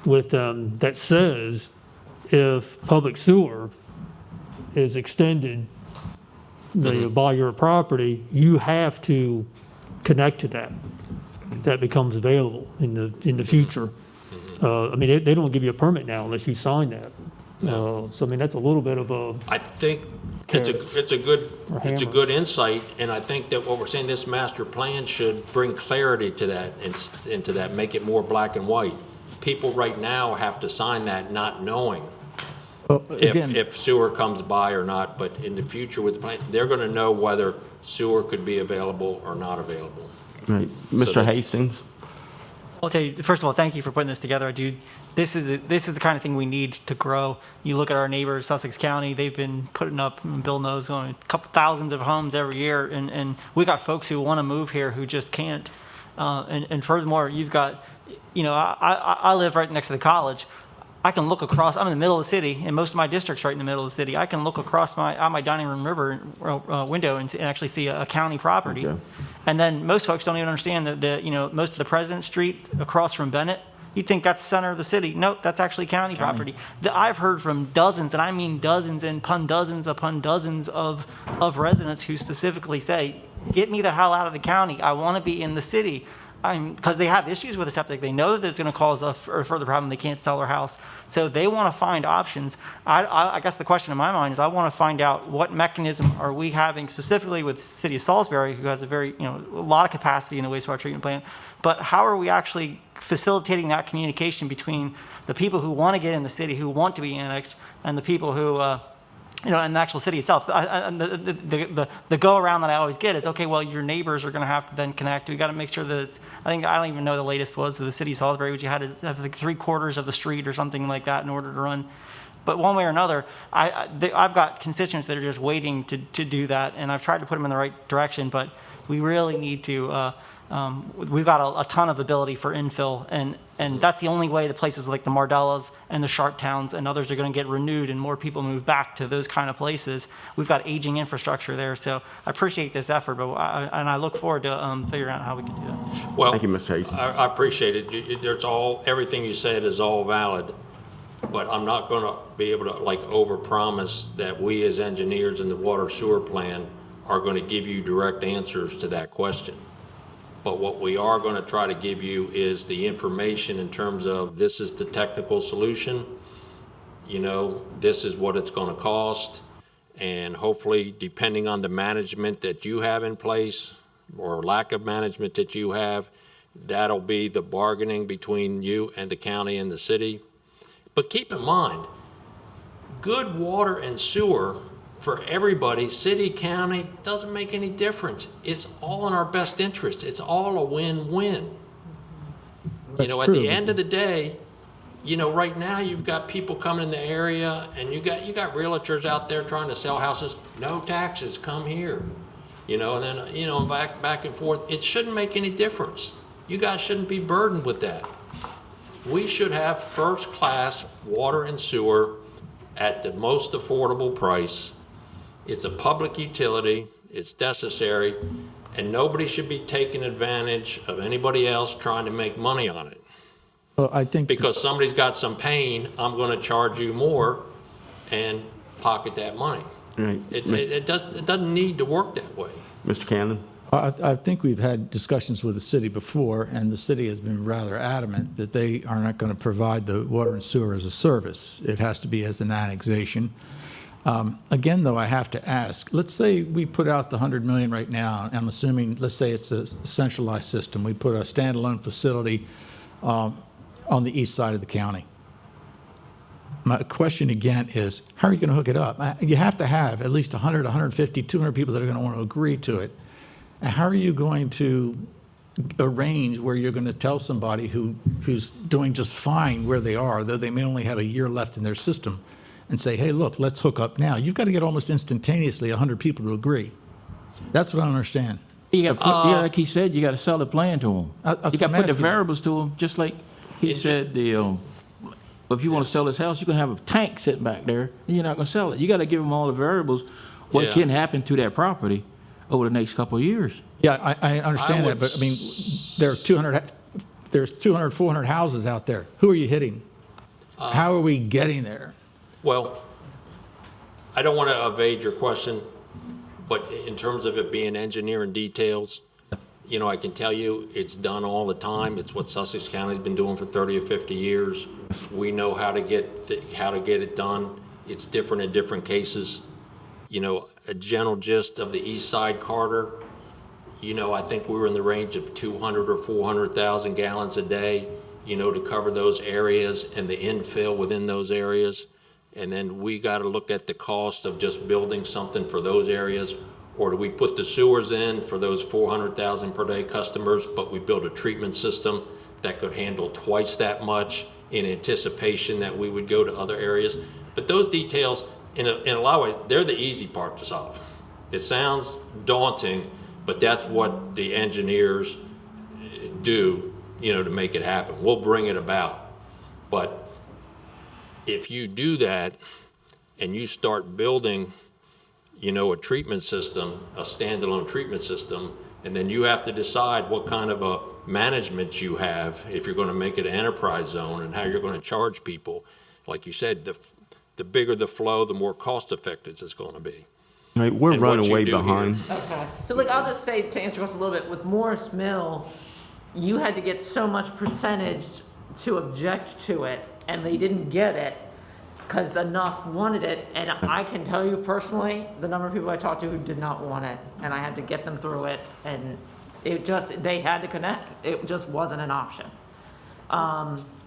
with them that says if public sewer is extended by your property, you have to connect to that. That becomes available in the future. I mean, they don't give you a permit now unless you sign that. So, I mean, that's a little bit of a, I think it's a good insight, and I think that what we're saying, this master plan should bring clarity to that, into that, make it more black and white. People right now have to sign that not knowing if sewer comes by or not, but in the future with the plan, they're gonna know whether sewer could be available or not available. Right. Mr. Hastings? I'll tell you, first of all, thank you for putting this together. This is the kind of thing we need to grow. You look at our neighbors, Sussex County, they've been putting up, and Bill knows, a couple thousands of homes every year, and we got folks who want to move here who just can't. And furthermore, you've got, I live right next to the college. I can look across, I'm in the middle of the city, and most of my district's right in the middle of the city. I can look across out my dining room river window and actually see a county property. Okay. And then most folks don't even understand that most of the President Street across from Bennett, you'd think that's the center of the city. Nope, that's actually county property. I've heard from dozens, and I mean dozens and dozens upon dozens of residents who specifically say, get me the hell out of the county. I want to be in the city. Because they have issues with the septic. They know that it's going to cause a further problem. They can't sell their house. So they want to find options. I guess the question in my mind is I want to find out what mechanism are we having specifically with the city of Salisbury, who has a lot of capacity in the wastewater treatment plant, but how are we actually facilitating that communication between the people who want to get in the city, who want to be annexed, and the people who, and the actual city itself. The go around that I always get is, okay, well, your neighbors are going to have to then connect. We got to make sure that it's, I don't even know the latest was of the city of Salisbury, which you had to have like 3/4 of the street or something like that in order to run. But one way or another, I've got constituents that are just waiting to do that, and I've tried to put them in the right direction, but we really need to, we've got a ton of ability for infill, and that's the only way the places like the Mardellas and the Sharp Towns and others are going to get renewed and more people move back to those kind of places. We've got aging infrastructure there, so I appreciate this effort, but I look forward to figuring out how we can do that. Well, Thank you, Mr. Hastings. I appreciate it. Everything you said is all valid, but I'm not going to be able to overpromise that we as engineers in the water sewer plan are going to give you direct answers to that question. But what we are going to try to give you is the information in terms of this is the technical solution, this is what it's going to cost, and hopefully, depending on the management that you have in place or lack of management that you have, that'll be the bargaining between you and the county and the city. But keep in mind, good water and sewer for everybody, city, county, doesn't make any difference. It's all in our best interest. It's all a win-win. At the end of the day, right now you've got people coming in the area, and you got realtors out there trying to sell houses. No taxes, come here. And then back and forth. It shouldn't make any difference. You guys shouldn't be burdened with that. We should have first-class water and sewer at the most affordable price. It's a public utility, it's necessary, and nobody should be taking advantage of anybody else trying to make money on it. Well, I think. Because somebody's got some pain, I'm going to charge you more and pocket that money. Right. It doesn't need to work that way. Mr. Cannon? I think we've had discussions with the city before, and the city has been rather adamant that they are not going to provide the water and sewer as a service. It has to be as an annexation. Again, though, I have to ask, let's say we put out the 100 million right now, I'm assuming, let's say it's a centralized system. We put a standalone facility on the east side of the county. My question again is, how are you going to hook it up? You have to have at least 100, 150, 200 people that are going to want to agree to it. And how are you going to arrange where you're going to tell somebody who's doing just fine where they are, though they may only have a year left in their system, and say, hey, look, let's hook up now? You've got to get almost instantaneously 100 people to agree. That's what I don't understand. You got, yeah, like he said, you got to sell the plan to them. That's You got what to I'm put the asking. variables to them, just like he said, if you want to sell this house, you're going to have a tank sitting back there, and you're not going to sell it. You got to give them all the variables, what Yeah. can happen to that property over the next couple of years. Yeah, I understand I that, would but I mean, there's 200, 400 houses out there. Who are you hitting? How are we getting there? Well, I don't want to evade your question, but in terms of it being engineering details, you know, I can tell you it's done all the time. It's what Sussex County's been doing for 30 or 50 years. We know how to get it done. It's different in different cases. You know, a general gist of the East Side Carter, you know, I think we were in the range of 200 or 400,000 gallons a day, you know, to cover those areas and the infill within those areas. And then we got to look at the cost of just building something for those areas. Or do we put the sewers in for those 400,000 per day customers, but we build a treatment system that could handle twice that much in anticipation that we would go to other areas? But those details, in a lot of ways, they're the easy part to solve. It sounds daunting, but that's what the engineers do, you know, to make it happen. We'll bring it about. But if you do that and you start building, you know, a treatment system, a standalone treatment system, and then you have to decide what kind of a management you have if you're going to make it an enterprise zone and how you're going to charge people. Like you said, the bigger the flow, the more cost effective it's going to be. Right, we're And what running you way do here. behind. Okay, so like, I'll just say, to answer your question a little bit, with Morris Mill, you had to get so much percentage to object to it, and they didn't get it, because enough wanted it, and I can tell you personally, the number of people I talked to who did not want it, and I had to get them through it, and they had to connect, it just wasn't an option.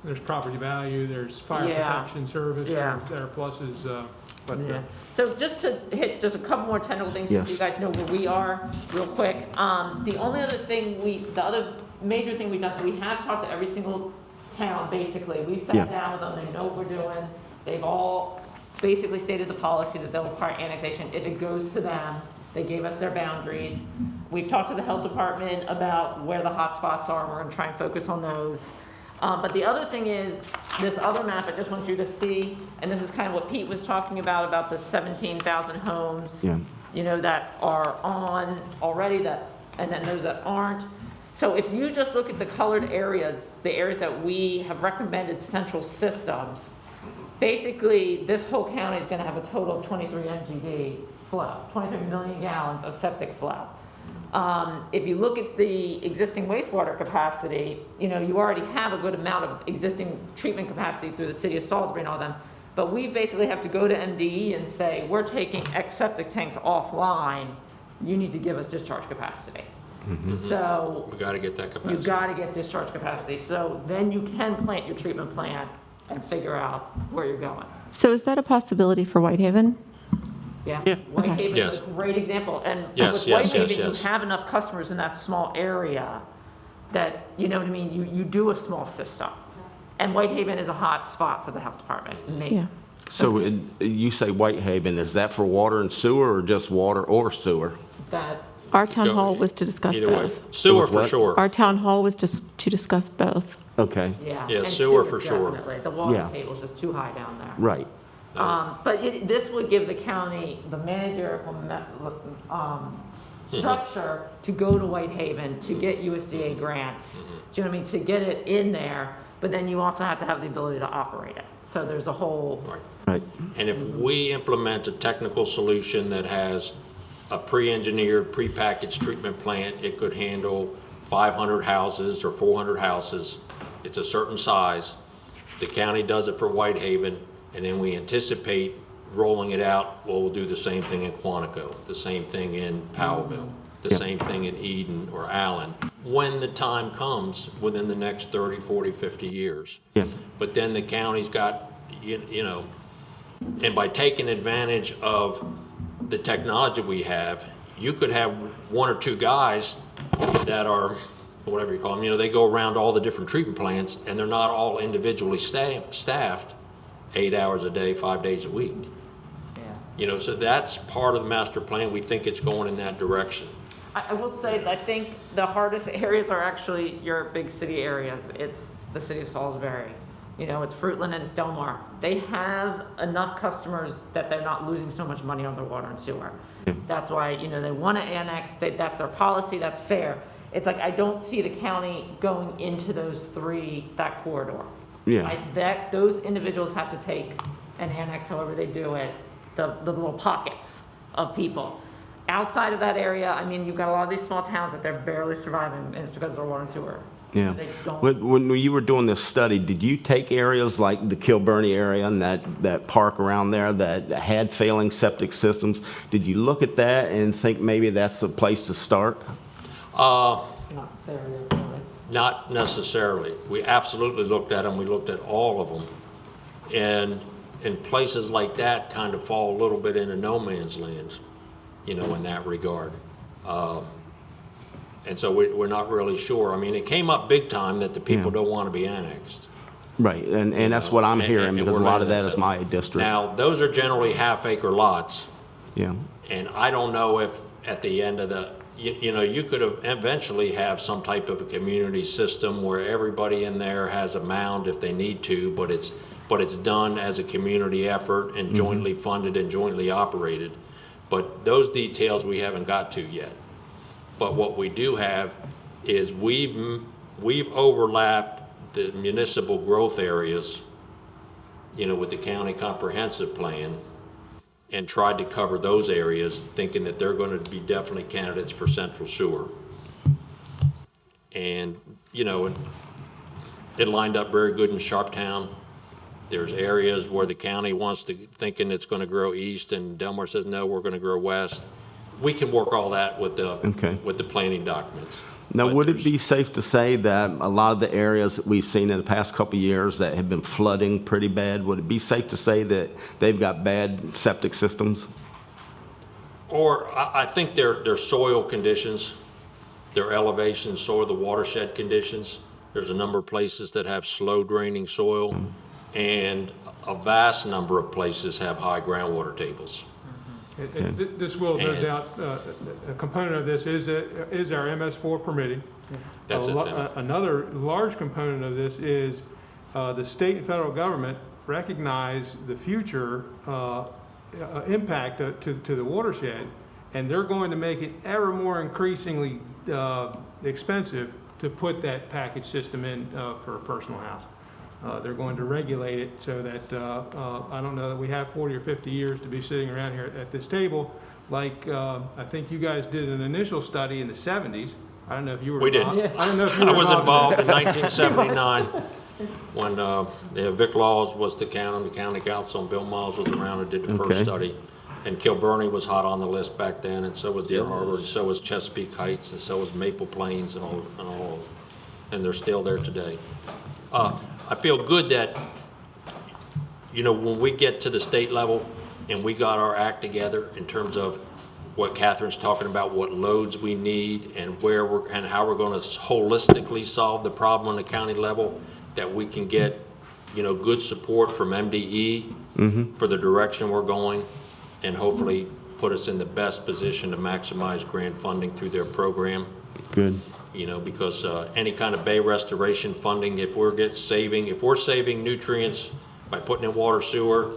There's property value, there's fire Yeah. protection service, Yeah. there are pluses, but Yeah. So just to hit just a couple more technical things, so Yes. you guys know where we are, real quick. The only other thing the other major thing we've done, so we have talked to every single town, basically. We've Yeah. sat down with them, they know what we're doing. They've all basically stated the policy that they'll require annexation if it goes to them. They gave us their boundaries. We've talked to the health department about where the hot spots are, we're gonna try and focus on those. But the other thing is, this other map, I just want you to see, and this is kind of what Pete was talking about the 17,000 homes, Yeah. you know, that are on already, and then those that aren't. So if you just look at the colored areas, the areas that we have recommended central systems, basically, this whole county is gonna have a total of 23 MGD flow, 23 million gallons of septic flow. If you look at the existing wastewater capacity, you know, you already have a good amount of existing treatment capacity through the city of Salisbury and all them. But we basically have to go to MDE and say, we're taking X septic tanks offline, you need to give us discharge capacity. So We got to get that capacity. you gotta get discharge capacity, so then you can plant your treatment plant and figure out where you're going. So is that a possibility for Whitehaven? Yeah, Yeah. Whitehaven is Yes. a great example, and Yes, with yes, Whitehaven, yes, you yes. have enough customers in that small area that, you know what I mean, you do a small system. And Whitehaven is a hot spot for the health department, maybe. Yeah. So you say Whitehaven, is that for water and sewer or just water or sewer? That, Our town Go- hall was to discuss Either way. both. Sewer was for what? sure. Our town hall was to discuss both. Okay, yeah. Yeah, and sewer for sure. Definitely, the water Yeah. table's just too high down there. right. But this would give the county, the manager, structure to go to Whitehaven, to get USDA grants. Do you know what I mean? To get it in there, but then you also have to have the ability to operate it. So there's a whole. Right. And if we implement a technical solution that has a pre-engineered, pre-packaged treatment plant, it could handle 500 houses or 400 houses. It's a certain size. The county does it for Whitehaven, and then we anticipate rolling it out. Well, we'll do the same thing in Quantico, the same thing in Powellville, the same thing in Eden or Allen, when the time comes within the next 30, 40, 50 years. Yeah. But then the county's got, you know, and by taking advantage of the technology we have, you could have one or two guys that are, whatever you call them, you know, they go around all the different treatment plants, and they're not all individually staffed 8 hours a day, 5 days a week. You know, so that's part of the master plan. We think it's going in that direction. I will say that I think the hardest areas are actually your big city areas. It's the city of Salisbury. You know, it's Fruitland and it's Del Mar. They have enough customers that they're not losing so much money on their water and sewer. That's why, you know, they want to annex, that's their policy, that's fair. It's like, I don't see the county going into that corridor. Yeah. Those individuals have to take and annex however they do it, the little pockets of people. Outside of that area, I mean, you've got a lot of these small towns that they're barely surviving, and it's because of their water and sewer. Yeah. They don't. When you were doing this study, did you take areas like the Kilburn area and that park around there that had failing septic systems? Did you look at that and think maybe that's the place to start? Not there, really. Not necessarily. We absolutely looked at them. We looked at all of them. And places like that kind of fall a little bit into no man's land, you know, in that regard. And so we're not really sure. I mean, it came up big time that the people don't want to be annexed. Right, and that's what I'm hearing, because a lot of that is my district. Now, those are generally half-acre lots. Yeah. And I don't know if at the end of you know, you could eventually have some type of a community system where everybody in there has a mound if they need to, but it's done as a community effort and jointly funded and jointly operated. But those details we haven't got to yet. But what we do have is we've overlapped the municipal growth areas, you know, with the county comprehensive plan, and tried to cover those areas, thinking that they're going to be definitely candidates for central sewer. And, you know, it lined up very good in Sharptown. There's areas where the county wants to, thinking it's going to grow east, and Del Mar says, no, we're going to grow west. We can work all that with the planning documents. Now, But would it there's- be safe to say that a lot of the areas that we've seen in the past couple of years that have been flooding pretty bad, would it be safe to say that they've got bad septic systems? Or I think their soil conditions, their elevation, soil, the watershed conditions. There's a number of places that have slow draining soil, and a vast number of places have high groundwater tables. This will, no And- doubt, a component of this is our MS4 permitting. That's it then. Another large component of this is the state and federal government recognize the future impact to the watershed, and they're going to make it ever more increasingly expensive to put that package system in for a personal house. They're going to regulate it so that, I don't know that we have 40 or 50 years to be sitting around here at this table. Like, I think you guys did an initial study in the 70s. I don't know if you were We did. involved. I don't know if you were I was involved in that. 1979 when Vic Laws was the county council, and Bill Miles was around and did the first Okay. study. And Kilburn was hot on the list back then, and so was Deer Harbor, and so was Chesapeake Heights, and so was Maple Plains, and all, and they're still there today. I feel good that, you know, when we get to the state level and we got our act together in terms of what Catherine's talking about, what loads we need and and how we're going to holistically solve the problem on the county level, that we can get, you know, good support from MDE for the direction we're going, and hopefully put us in the best position to maximize grant funding through their program. Good. You know, because any kind of bay restoration funding, if we're saving nutrients by putting in water sewer,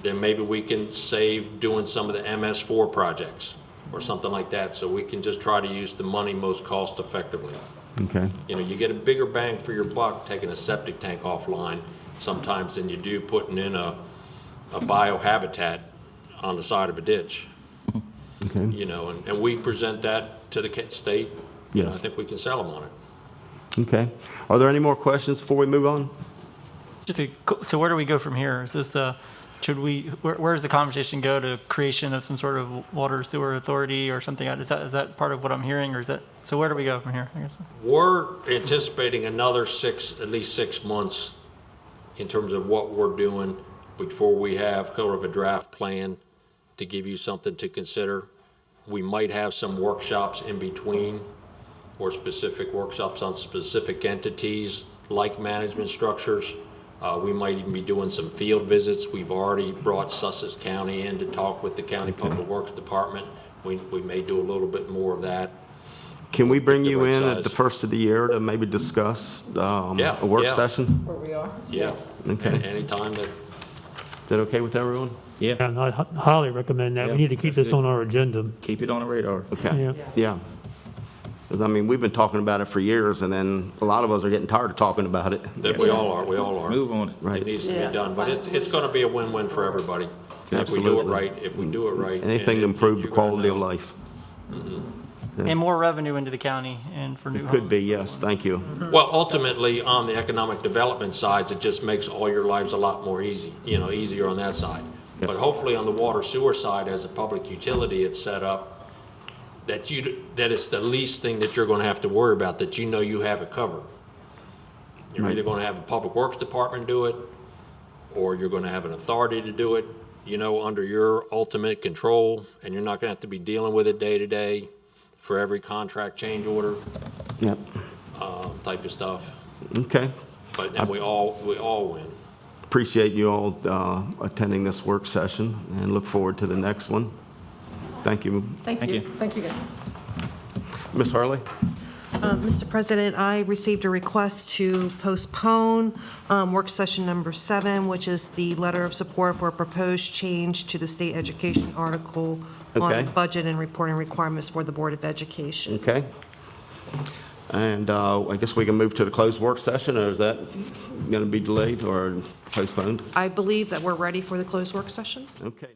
then maybe we can save doing some of the MS4 projects. or something like that, so we can just try to use the money most cost effectively. Okay. You know, you get a bigger bang for your buck taking a septic tank offline sometimes than you do putting in a biohabitat on the side of a ditch. Okay. You know, and we present that to the state. You know, Yes. I think we can sell them on it. Okay. Are there any more questions before we move on? So where do we go from here? Is this, where does the conversation go to creation of some sort of water sewer authority or something? Is that part of what I'm hearing, or is that, so where do we go from here, I guess? We're anticipating another at least 6 months in terms of what we're doing before we have sort of a draft plan to give you something to consider. We might have some workshops in between, or specific workshops on specific entities like management structures. We might even be doing some field visits. We've already brought Sussex County in to talk with the County Public Works Department. We may do a little bit more of that. Can we bring you Different in at size. the first of the year to maybe discuss Yeah, a work yeah. session? Where we are? Yeah. Okay. Anytime that, Is that okay with everyone? Yeah, And I highly recommend that. We Yeah, need to keep that's this good. on our agenda. keep it on the radar. Okay. Yeah. Yeah. 'Cause, I mean, we've been talking about it for years, and then a lot of us are getting tired of talking about it. that we all are. Move on it. Right. It needs to Yeah. be done, but it's gonna be a win-win for everybody. If we do it Absolutely. right, if we do it right. Anything to and improve the you're gonna quality of know. life. And more revenue into the county and for new homes. Could be, yes, thank you. Well, ultimately, on the economic development side, it just makes all your lives a lot more easier on that side. But Yes. hopefully on the water sewer side, as a public utility, it's set up that it's the least thing that you're gonna have to worry about, that you know you have it covered. You're Right. either gonna have a public works department do it, or you're gonna have an authority to do it, under your ultimate control, and you're not gonna have to be dealing with it day to day for every contract change order, Yep. type of stuff. Okay. But then we all win. Appreciate you all attending this work session, and look forward to the next one. Thank you. Thank Thank you. you. Thank you, guys. Ms. Harley? Mr. President, I received a request to postpone work session number 7, which is the letter of support for a proposed change to the state education article Okay. on budget and reporting requirements for the Board of Education. Okay. And I guess we can move to the closed work session, or is that going to be delayed or postponed? I believe that we're ready for the closed work session. Okay.